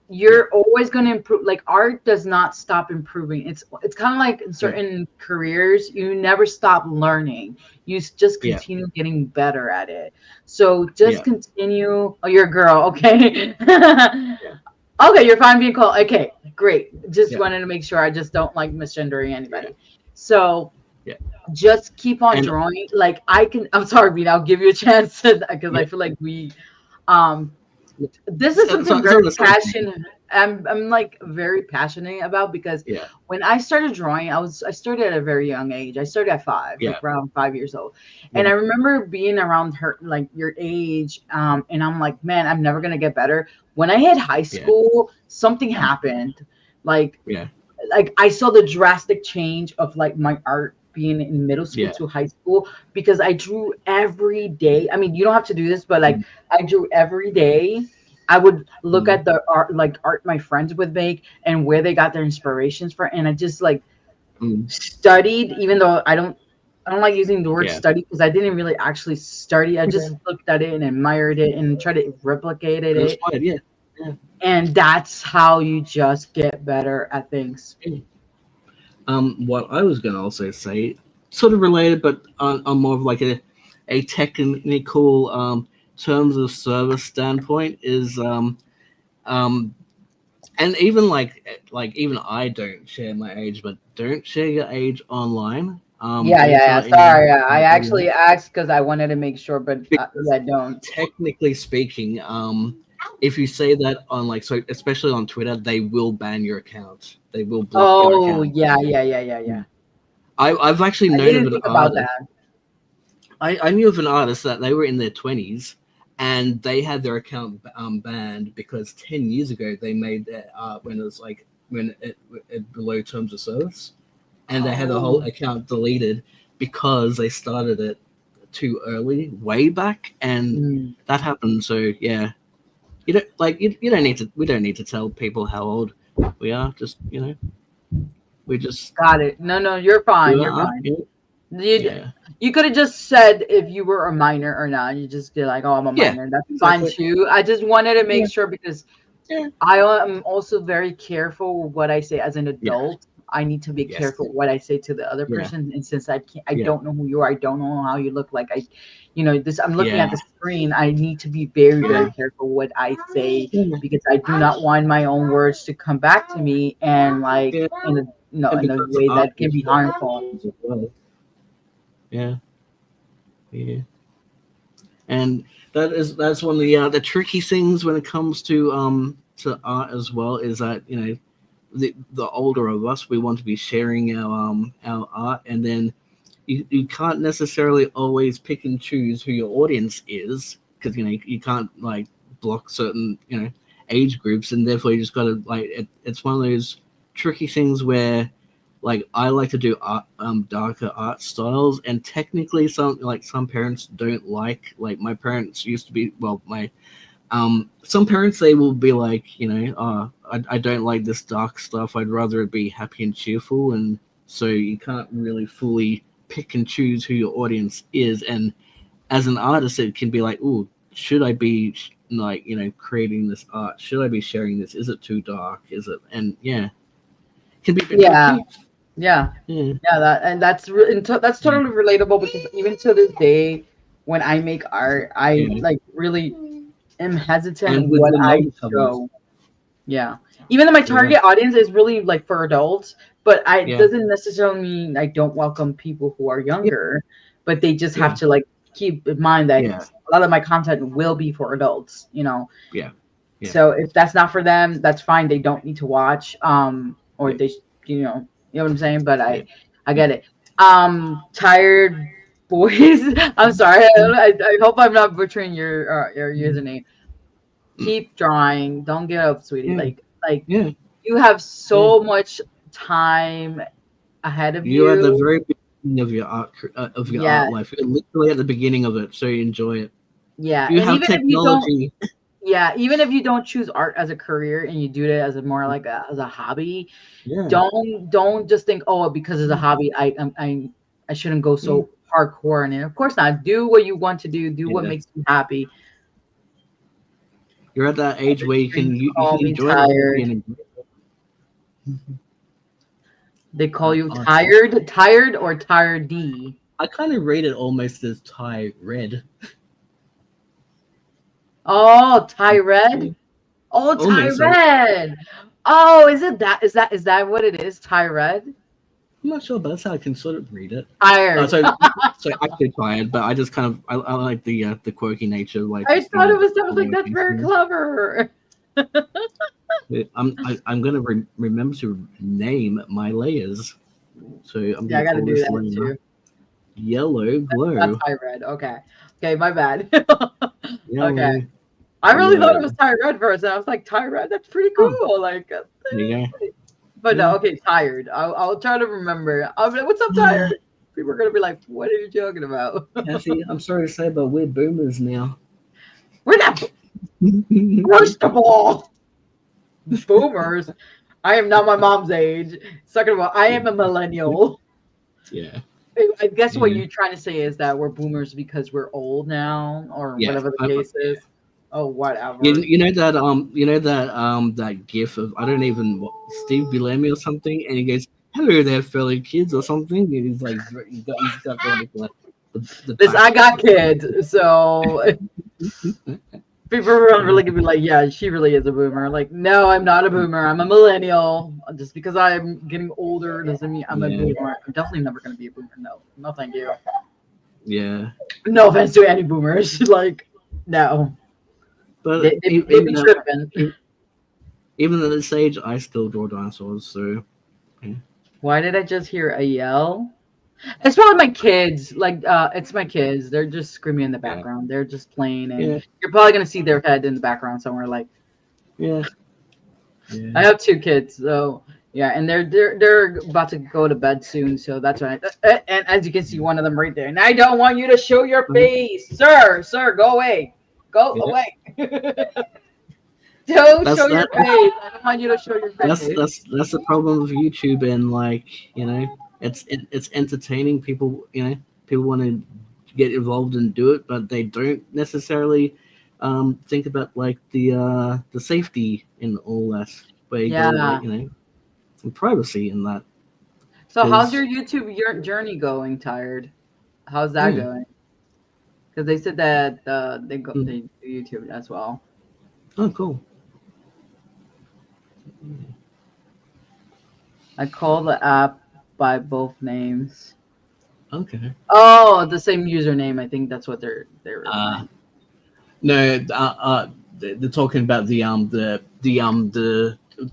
[SPEAKER 1] You're always going to improve. Like, art does not stop improving. It's kind of like in certain careers, you never stop learning. You just continue getting better at it. So just continue. Oh, you're a girl. Okay. Okay, you're fine being called. Okay, great. Just wanted to make sure I just don't like misgendering anybody. So just keep on drawing. Like, I'm sorry, Vina, I'll give you a chance because I feel like we this is something very passionate. I'm like very passionate about, because when I started drawing, I started at a very young age. I started at 5, like around 5 years old. And I remember being around her, like your age, and I'm like, man, I'm never gonna get better. When I hit high school, something happened. Like I saw the drastic change of like my art being in middle school to high school, because I drew every day. I mean, you don't have to do this, but like I drew every day. I would look at the art my friends would make and where they got their inspirations from, and I just like studied, even though I don't like using the word study, because I didn't really actually study. I just looked at it and admired it and tried to replicate it. And that's how you just get better at things.
[SPEAKER 2] What I was going to also say, sort of related, but on more of like a technical terms of service standpoint, is and even like even I don't share my age, but don't share your age online.
[SPEAKER 1] Sorry, I actually asked because I wanted to make sure, but I don't.
[SPEAKER 2] Technically speaking, if you say that on especially on Twitter, they will ban your account. They will block your account.
[SPEAKER 1] Yeah.
[SPEAKER 2] I've actually known
[SPEAKER 1] didn't
[SPEAKER 2] of an
[SPEAKER 1] think about
[SPEAKER 2] artist.
[SPEAKER 1] That.
[SPEAKER 2] I knew of an artist that they were in their 20s, and they had their account banned because 10 years ago they made their art when it was below terms of service. and they had a whole account deleted because they started it too early, way back, and that happened. So yeah, you don't like you don't need to. We don't need to tell people how old we are. Just we just
[SPEAKER 1] Got it. No, you're fine.
[SPEAKER 2] do
[SPEAKER 1] You're
[SPEAKER 2] our
[SPEAKER 1] fine.
[SPEAKER 2] art.
[SPEAKER 1] You
[SPEAKER 2] Yeah,
[SPEAKER 1] you could have just said if you were a minor or not. You just be like, "Oh, I'm a
[SPEAKER 2] yeah,
[SPEAKER 1] minor." That's fine
[SPEAKER 2] exactly.
[SPEAKER 1] too. I just wanted to
[SPEAKER 2] Yeah,
[SPEAKER 1] make sure because
[SPEAKER 2] yeah,
[SPEAKER 1] I am also very careful with what I say as an
[SPEAKER 2] yeah.
[SPEAKER 1] adult. I need to be
[SPEAKER 2] Yes.
[SPEAKER 1] careful what I say to the other
[SPEAKER 2] Yeah,
[SPEAKER 1] person, and since I can't, I
[SPEAKER 2] yeah,
[SPEAKER 1] don't know who you are. I don't know how you look like. This. I'm looking at
[SPEAKER 2] yeah,
[SPEAKER 1] the screen. I need to be very,
[SPEAKER 2] yeah,
[SPEAKER 1] very careful what I say
[SPEAKER 2] yeah,
[SPEAKER 1] because I do not want my own words to come back to me and like
[SPEAKER 2] yeah.
[SPEAKER 1] in a
[SPEAKER 2] And
[SPEAKER 1] in a
[SPEAKER 2] because
[SPEAKER 1] way
[SPEAKER 2] art
[SPEAKER 1] that can
[SPEAKER 2] is
[SPEAKER 1] be
[SPEAKER 2] for
[SPEAKER 1] harmful.
[SPEAKER 2] as well. Yeah, yeah. And that's one of the tricky things when it comes to art as well is that the older of us we want to be sharing our art, and then you can't necessarily always pick and choose who your audience is because you can't like block certain age groups, and therefore you just got to it's one of those tricky things where like I like to do art, darker art styles, and technically some parents don't like my parents used to be my some parents they will be like I don't like this dark stuff, I'd rather it be happy and cheerful, and so you can't really fully pick and choose who your audience is, and as an artist it can be like, oh, should I be like creating this art, should I be sharing this, is it too dark, is it, and yeah, it can be a bit
[SPEAKER 1] Yeah,
[SPEAKER 2] tricky.
[SPEAKER 1] yeah,
[SPEAKER 2] Yeah,
[SPEAKER 1] yeah. That's
[SPEAKER 2] yeah,
[SPEAKER 1] totally relatable because even to this day, when I make art, I
[SPEAKER 2] yeah.
[SPEAKER 1] like really am hesitant
[SPEAKER 2] And with
[SPEAKER 1] what
[SPEAKER 2] the
[SPEAKER 1] I
[SPEAKER 2] novel covers.
[SPEAKER 1] show. Yeah. Even though my
[SPEAKER 2] Yeah,
[SPEAKER 1] target audience is really like for adults, but I
[SPEAKER 2] yeah,
[SPEAKER 1] doesn't necessarily mean I don't welcome people who are
[SPEAKER 2] yeah,
[SPEAKER 1] younger, but they just have
[SPEAKER 2] yeah,
[SPEAKER 1] to like keep in mind that
[SPEAKER 2] yeah,
[SPEAKER 1] a lot of my content will be for adults.
[SPEAKER 2] yeah, yeah,
[SPEAKER 1] So if that's not for them, that's fine. They don't need to watch or
[SPEAKER 2] yeah,
[SPEAKER 1] they you know what I'm saying, but
[SPEAKER 2] yeah.
[SPEAKER 1] I get it. Tired boys. I'm sorry. I hope I'm not butchering your username. Keep drawing. Don't give up, sweetie.
[SPEAKER 2] Yeah,
[SPEAKER 1] Like
[SPEAKER 2] yeah,
[SPEAKER 1] you have
[SPEAKER 2] yeah.
[SPEAKER 1] so much time ahead of
[SPEAKER 2] You're at the
[SPEAKER 1] you.
[SPEAKER 2] very beginning of your
[SPEAKER 1] Yeah,
[SPEAKER 2] art life. You're literally at the beginning of it, so you enjoy it.
[SPEAKER 1] yeah.
[SPEAKER 2] You
[SPEAKER 1] And
[SPEAKER 2] have
[SPEAKER 1] even if you don't,
[SPEAKER 2] technology.
[SPEAKER 1] yeah, even if you don't choose art as a career and you do it as a more like as a hobby,
[SPEAKER 2] Yeah,
[SPEAKER 1] don't just think, oh, because it's a hobby, I shouldn't go
[SPEAKER 2] yeah,
[SPEAKER 1] so hardcore in it. Of course not. Do what you want to do. Do what
[SPEAKER 2] yeah.
[SPEAKER 1] makes you happy.
[SPEAKER 2] You're at that age where
[SPEAKER 1] Dreams
[SPEAKER 2] you
[SPEAKER 1] call
[SPEAKER 2] can
[SPEAKER 1] me
[SPEAKER 2] enjoy the hobby
[SPEAKER 1] tired.
[SPEAKER 2] and enjoy it.
[SPEAKER 1] They call you
[SPEAKER 2] Awesome.
[SPEAKER 1] tired or tiredy.
[SPEAKER 2] I kind of rate it almost as Thai red.
[SPEAKER 1] Oh,
[SPEAKER 2] Yeah,
[SPEAKER 1] Tyred. Oh,
[SPEAKER 2] almost like
[SPEAKER 1] Tyred. Oh, is it that? Is that what it is? Tyred?
[SPEAKER 2] I'm not sure, but that's how I can sort of read it.
[SPEAKER 1] Tired.
[SPEAKER 2] So actually tired, but I just kind of I like the quirky nature, like
[SPEAKER 1] I
[SPEAKER 2] just
[SPEAKER 1] thought it
[SPEAKER 2] the
[SPEAKER 1] was. I was like, that's very
[SPEAKER 2] things.
[SPEAKER 1] clever.
[SPEAKER 2] I'm gonna remember to name my layers. So I'm
[SPEAKER 1] Yeah, I
[SPEAKER 2] gonna
[SPEAKER 1] got to
[SPEAKER 2] call
[SPEAKER 1] do
[SPEAKER 2] this
[SPEAKER 1] that
[SPEAKER 2] layer
[SPEAKER 1] too.
[SPEAKER 2] yellow
[SPEAKER 1] That's
[SPEAKER 2] glow.
[SPEAKER 1] Tyred. Okay. Okay, my bad. Okay.
[SPEAKER 2] Yellow
[SPEAKER 1] I really thought it was
[SPEAKER 2] glow.
[SPEAKER 1] Tyred first, and I was like, Tyred. That's pretty
[SPEAKER 2] Oh,
[SPEAKER 1] cool. Like,
[SPEAKER 2] there you
[SPEAKER 1] but no,
[SPEAKER 2] go.
[SPEAKER 1] okay, tired. I'll try to remember. I'll be like, what's up,
[SPEAKER 2] Yeah.
[SPEAKER 1] tired? People are gonna be like, what are you talking about?
[SPEAKER 2] Cassie, I'm sorry to say, but we're boomers now.
[SPEAKER 1] We're not. First of all, boomers. I am not my mom's age. Second of all, I am a millennial.
[SPEAKER 2] Yeah,
[SPEAKER 1] I guess what
[SPEAKER 2] yeah,
[SPEAKER 1] you're trying to say is that we're boomers because we're old now, or
[SPEAKER 2] yeah.
[SPEAKER 1] whatever the case is. Oh,
[SPEAKER 2] You,
[SPEAKER 1] whatever.
[SPEAKER 2] you know that that gif of I don't even Steve Buscemi or something, and he goes, "Hello there, fellow kids" or something. And he's like, he's got the
[SPEAKER 1] This
[SPEAKER 2] back.
[SPEAKER 1] I got kids, so people are really gonna be like, yeah, she really is a boomer. Like, no, I'm not a boomer. I'm a millennial. Just because I'm getting older doesn't mean I'm a
[SPEAKER 2] Yeah,
[SPEAKER 1] boomer. I'm definitely never gonna be a boomer. No, no, thank you.
[SPEAKER 2] yeah.
[SPEAKER 1] No offense to any boomers. Like, no,
[SPEAKER 2] But
[SPEAKER 1] they be tripping.
[SPEAKER 2] even at this age, I still draw dinosaurs. So yeah,
[SPEAKER 1] Why did I just hear a yell? It's probably my kids. Like, it's my kids. They're just screaming in the
[SPEAKER 2] yeah,
[SPEAKER 1] background. They're just playing, and
[SPEAKER 2] yeah,
[SPEAKER 1] you're probably gonna see their head in the background somewhere. Like,
[SPEAKER 2] yeah,
[SPEAKER 1] I
[SPEAKER 2] yeah.
[SPEAKER 1] have two kids, so Yeah, and they're about to go to bed soon, so that's why. And as you can see, one of them right there. And I don't want you to show your face, sir. Sir, go away. Go
[SPEAKER 2] Yeah.
[SPEAKER 1] away. Don't
[SPEAKER 2] That's
[SPEAKER 1] show your
[SPEAKER 2] that.
[SPEAKER 1] face. I don't want you to show your
[SPEAKER 2] That's
[SPEAKER 1] face.
[SPEAKER 2] that's the problem with YouTube, and like it's entertaining. People people want to get involved and do it, but they don't necessarily think about like the safety in all that. Where you gotta
[SPEAKER 1] Yeah.
[SPEAKER 2] like and privacy in that.
[SPEAKER 1] So how's
[SPEAKER 2] Because
[SPEAKER 1] your journey going, Tired? How's that
[SPEAKER 2] mm,
[SPEAKER 1] going? Because they said that
[SPEAKER 2] mm.
[SPEAKER 1] they do YouTube as well.
[SPEAKER 2] Oh, cool.
[SPEAKER 1] I call the app by both names.
[SPEAKER 2] Okay.
[SPEAKER 1] Oh, the same username. I think that's what they're replying.
[SPEAKER 2] No, they're talking about the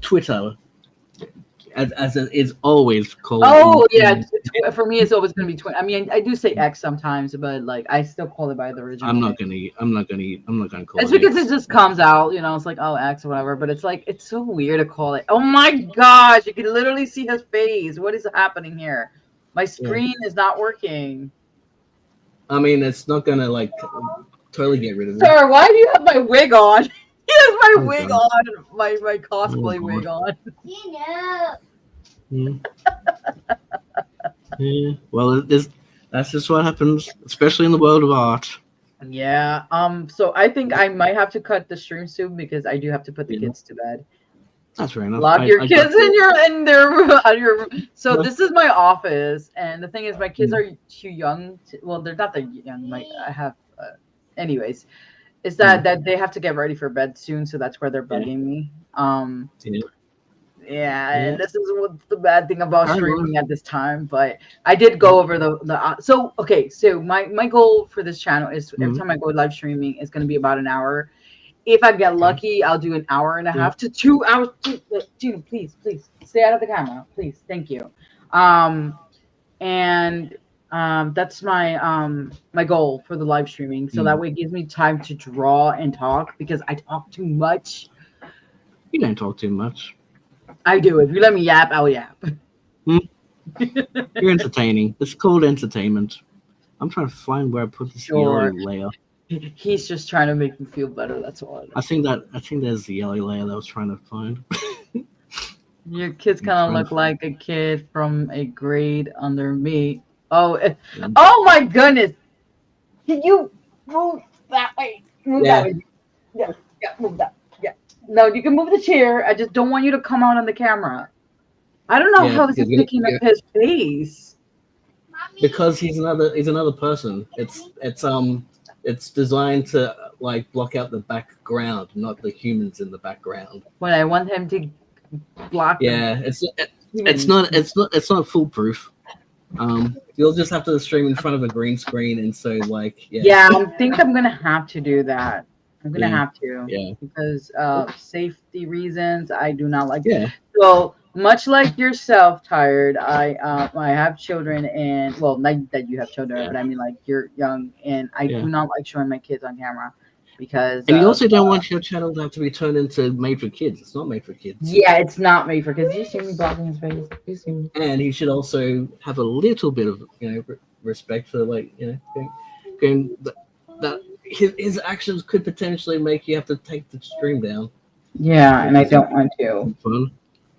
[SPEAKER 2] Twitter as it is always called.
[SPEAKER 1] Oh yeah, for me it's always gonna be I mean, I do say X sometimes, but like I still call it by the original
[SPEAKER 2] I'm
[SPEAKER 1] name.
[SPEAKER 2] not gonna call
[SPEAKER 1] It's
[SPEAKER 2] it
[SPEAKER 1] because
[SPEAKER 2] X.
[SPEAKER 1] it just comes out, it's like oh X or whatever. But it's like it's so weird to call it. Oh my gosh, you can literally see his face. What is happening here? My
[SPEAKER 2] Yeah.
[SPEAKER 1] screen is not working.
[SPEAKER 2] I mean, it's not gonna like totally get rid of it.
[SPEAKER 1] Sir, why do you have my wig on? He has my
[SPEAKER 2] Oh,
[SPEAKER 1] wig
[SPEAKER 2] God.
[SPEAKER 1] on, my cosplay
[SPEAKER 2] Oh,
[SPEAKER 1] wig on.
[SPEAKER 3] Dino.
[SPEAKER 2] Yeah. Yeah. Well, that's just what happens, especially in the world of art.
[SPEAKER 1] Yeah. So I think I might have to cut the stream soon because I do have to put the
[SPEAKER 2] Yeah.
[SPEAKER 1] kids to bed.
[SPEAKER 2] That's fair enough.
[SPEAKER 1] Lock your
[SPEAKER 2] I
[SPEAKER 1] kids
[SPEAKER 2] got
[SPEAKER 1] in their on your. So
[SPEAKER 2] Yeah.
[SPEAKER 1] this is my office, and the thing is, my kids
[SPEAKER 2] Mm.
[SPEAKER 1] are too young. Well, they're not that young. I have, anyways, is that they have to get ready for bed soon, so that's where they're
[SPEAKER 2] Yeah.
[SPEAKER 1] bugging me.
[SPEAKER 2] Yeah.
[SPEAKER 1] Yeah,
[SPEAKER 2] Yeah.
[SPEAKER 1] and this is what's the bad thing about
[SPEAKER 2] I
[SPEAKER 1] streaming at this time. But I did go over the. So okay, so my goal for this channel is every
[SPEAKER 2] Mhm.
[SPEAKER 1] time I go live streaming, it's going to be about an hour. If I get lucky, I'll do an hour and a
[SPEAKER 2] Yeah.
[SPEAKER 1] half to 2 hours. Dude, please stay out of the camera, please. Thank you. And that's my goal for the live streaming. So that way it gives me time to draw and talk because I talk too much.
[SPEAKER 2] You don't talk too much.
[SPEAKER 1] I do. If you let me yap, I'll yap.
[SPEAKER 2] You're entertaining. It's called entertainment. I'm trying to find where I put this
[SPEAKER 1] Sure.
[SPEAKER 2] yellow layer.
[SPEAKER 1] He's just trying to make me feel better. That's all.
[SPEAKER 2] I think there's the yellow layer that I was trying to find.
[SPEAKER 1] Your kids kind of look like a kid from a grade under me. Oh, oh my goodness! Can you move that way? Move that way. Yeah, move that. Yeah. No, you can move the chair. I just don't want you to come out on the camera. I don't know how this is picking up his face.
[SPEAKER 2] Because he's another person. It's designed to like block out the background, not the humans in the background.
[SPEAKER 1] But I want him to block.
[SPEAKER 2] Yeah, it's not foolproof. You'll just have to stream in front of a green screen, and so like
[SPEAKER 1] Yeah, I think I'm gonna have to do that. I'm gonna have to.
[SPEAKER 2] Yeah.
[SPEAKER 1] Because safety reasons, I do not like.
[SPEAKER 2] Yeah.
[SPEAKER 1] So much like yourself, Tired. I have children, and well, not that you have children, but I mean like you're young, and I do not like showing my kids on camera because.
[SPEAKER 2] And you also don't want your channel to have to be turned into made for kids. It's not made for kids.
[SPEAKER 1] Yeah, it's not made for kids. You see me blocking his face. You see me.
[SPEAKER 2] And he should also have a little bit of respect for like going that his actions could potentially make you have to take the stream down.
[SPEAKER 1] Yeah, and I don't want to.
[SPEAKER 2] Fun.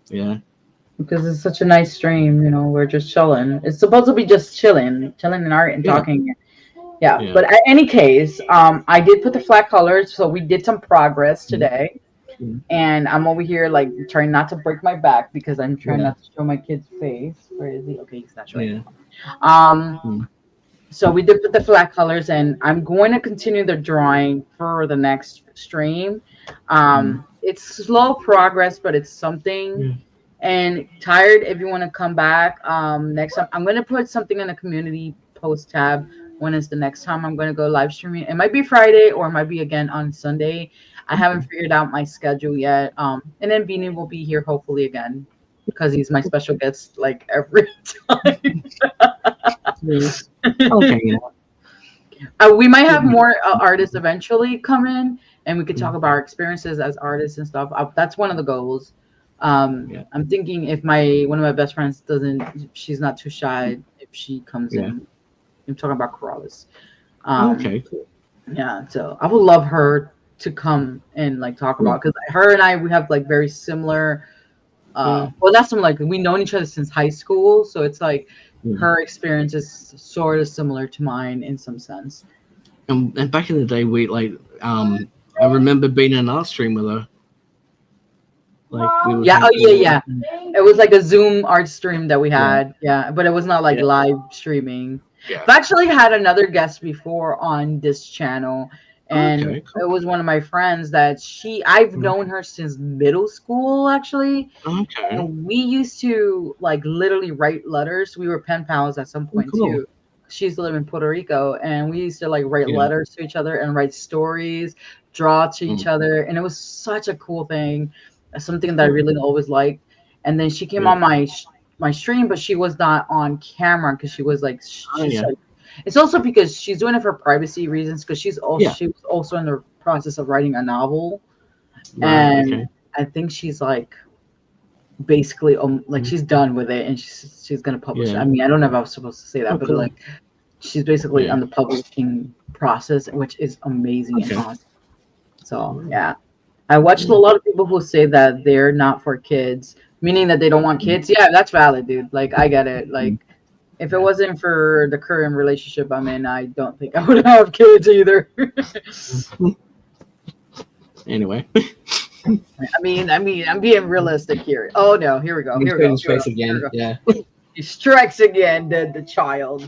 [SPEAKER 2] Yeah.
[SPEAKER 1] Because it's such a nice stream, we're just chilling. It's supposed to be just chilling in art and talking. Yeah. But in any case, I did put the flat colors, so we did some progress today.
[SPEAKER 2] Mm-hmm.
[SPEAKER 1] And I'm over here like trying not to break my back because I'm trying not to show my kid's face. Where is he? Okay, he's not showing.
[SPEAKER 2] Yeah.
[SPEAKER 1] So we did put the flat colors, and I'm going to continue the drawing for the next stream. It's slow progress, but it's something. And Tired, if you want to come back next time, I'm going to put something in the community post tab. When is the next time I'm going to go live streaming? It might be Friday or it might be again on Sunday. I haven't figured out my schedule yet. And then Beanie will be here hopefully again because he's my special guest like every time.
[SPEAKER 2] Okay.
[SPEAKER 1] We might have more artists eventually come in, and we could talk about our experiences as artists and stuff. That's one of the goals.
[SPEAKER 2] Yeah.
[SPEAKER 1] I'm thinking if one of my best friends she's not too shy if she comes
[SPEAKER 2] Yeah.
[SPEAKER 1] in. I'm talking about Corrales.
[SPEAKER 2] Okay. Cool.
[SPEAKER 1] Yeah, so I would love her to come and like talk
[SPEAKER 2] Yeah.
[SPEAKER 1] about because her and I we have like very similar. Well, not similar. Like we've known each other since high school, so it's like
[SPEAKER 2] Yeah.
[SPEAKER 1] her experience is sort of similar to mine in some sense.
[SPEAKER 2] And back in the day, I remember being in an art stream with her. Like we would
[SPEAKER 1] Yeah.
[SPEAKER 2] have.
[SPEAKER 1] Oh yeah, yeah. It was like a Zoom art stream that we had. Yeah, but it was not like
[SPEAKER 2] Yeah.
[SPEAKER 1] live streaming.
[SPEAKER 2] Yeah.
[SPEAKER 1] I've actually had another guest before on this channel, and
[SPEAKER 2] Okay. Cool.
[SPEAKER 1] it was one of my friends that I've
[SPEAKER 2] Mm.
[SPEAKER 1] known her since middle school actually.
[SPEAKER 2] Okay.
[SPEAKER 1] And we used to like literally write letters. We were pen pals at some point
[SPEAKER 2] Cool.
[SPEAKER 1] too. She used to live in Puerto Rico, and we used to like write
[SPEAKER 2] Yeah.
[SPEAKER 1] letters to each other and write stories, draw to each
[SPEAKER 2] Mm.
[SPEAKER 1] other, and it was such a cool thing. Something that I really always liked. And then she came on my stream, but she was not on camera because she was like,
[SPEAKER 2] Yeah.
[SPEAKER 1] like, it's also because she's doing it for privacy reasons because she was also in the process of writing a novel,
[SPEAKER 2] Right.
[SPEAKER 1] and
[SPEAKER 2] Okay.
[SPEAKER 1] I think she's like basically like she's done with it and she's gonna publish it.
[SPEAKER 2] Yeah.
[SPEAKER 1] I mean, I don't know if I was supposed to say that, but
[SPEAKER 2] Cool.
[SPEAKER 1] like she's basically
[SPEAKER 2] Yeah.
[SPEAKER 1] on the publishing process, which is amazing and
[SPEAKER 2] Okay.
[SPEAKER 1] awesome. So yeah, I watched a lot of people who say that they're not for kids, meaning that they don't want kids. Yeah, that's valid, dude. Like I get it. Like if it wasn't for the current relationship I'm in, I don't think I would have kids either.
[SPEAKER 2] Anyway.
[SPEAKER 1] I mean, I'm being realistic here. Oh no, here we go. Here we go.
[SPEAKER 2] His face again. Yeah.
[SPEAKER 1] He strikes again, the child.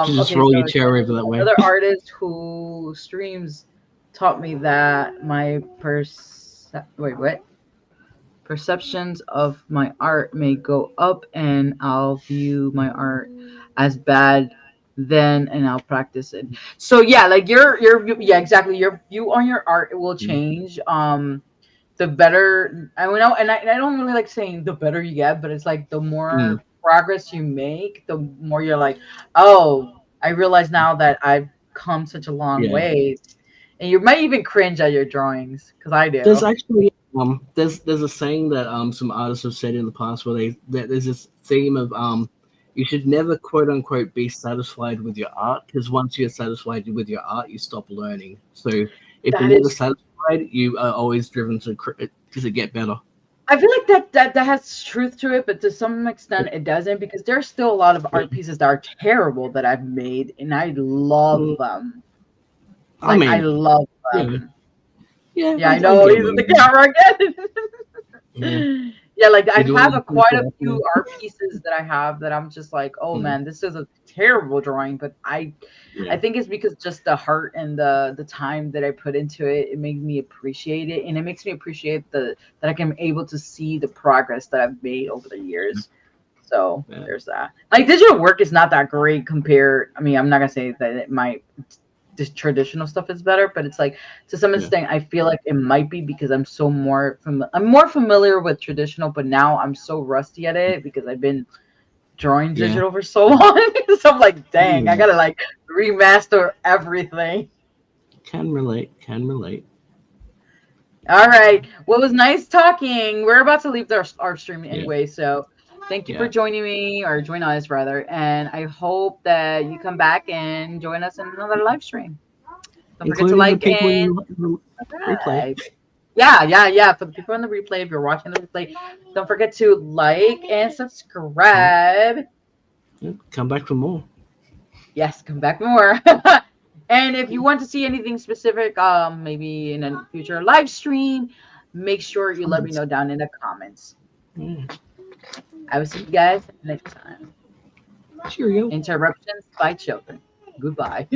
[SPEAKER 2] Just roll your chair over that way.
[SPEAKER 1] Another artist who streams taught me that my perceptions of my art may go up, and I'll view my art as bad then, and I'll practice it. So yeah, like yeah, exactly. Your view on your art will change. The better I know, and I don't really like saying the better you get, but it's like the more progress you make, the more you're like, oh, I realize now that I've come such a long way. And you might even cringe at your drawings, because I do.
[SPEAKER 2] There's actually there's a saying that some artists have said in the past where there's this theme of you should never quote unquote be satisfied with your art, because once you're satisfied with your art, you stop learning. So if you're never satisfied, you are always driven to get better.
[SPEAKER 1] I feel like that has truth to it, but to some extent it doesn't, because there's still a lot of art pieces that are terrible that I've made, and I love them. Like, I love them. Yeah, I know. He's in the camera again. Yeah, like I have quite a few art pieces that I have that I'm just like, oh man, this is a terrible drawing, but I think it's because just the heart and the time that I put into it, it makes me appreciate it, and it makes me appreciate that I can be able to see the progress that I've made over the years. So there's that. Like digital work is not that great compared. I mean, I'm not gonna say that this traditional stuff is better, but it's like to some extent I feel like it might be because I'm more familiar with traditional, but now I'm so rusty at it because I've been drawing digital for so long. So I'm like, dang, I gotta like remaster everything.
[SPEAKER 2] Can relate.
[SPEAKER 1] All right, well, it was nice talking. We're about to leave our stream anyway, so thank you for joining me, or join us rather, and I hope that you come back and join us in another live stream. Don't forget to like and replay. Yeah. For the people on the replay, if you're watching the replay, don't forget to like and subscribe.
[SPEAKER 2] Come back for more.
[SPEAKER 1] Yes, come back for more. And if you want to see anything specific, maybe in a future live stream, make sure you let me know down in the comments. I will see you guys next time.
[SPEAKER 2] Cheerio.
[SPEAKER 1] Interruptions by children. Goodbye.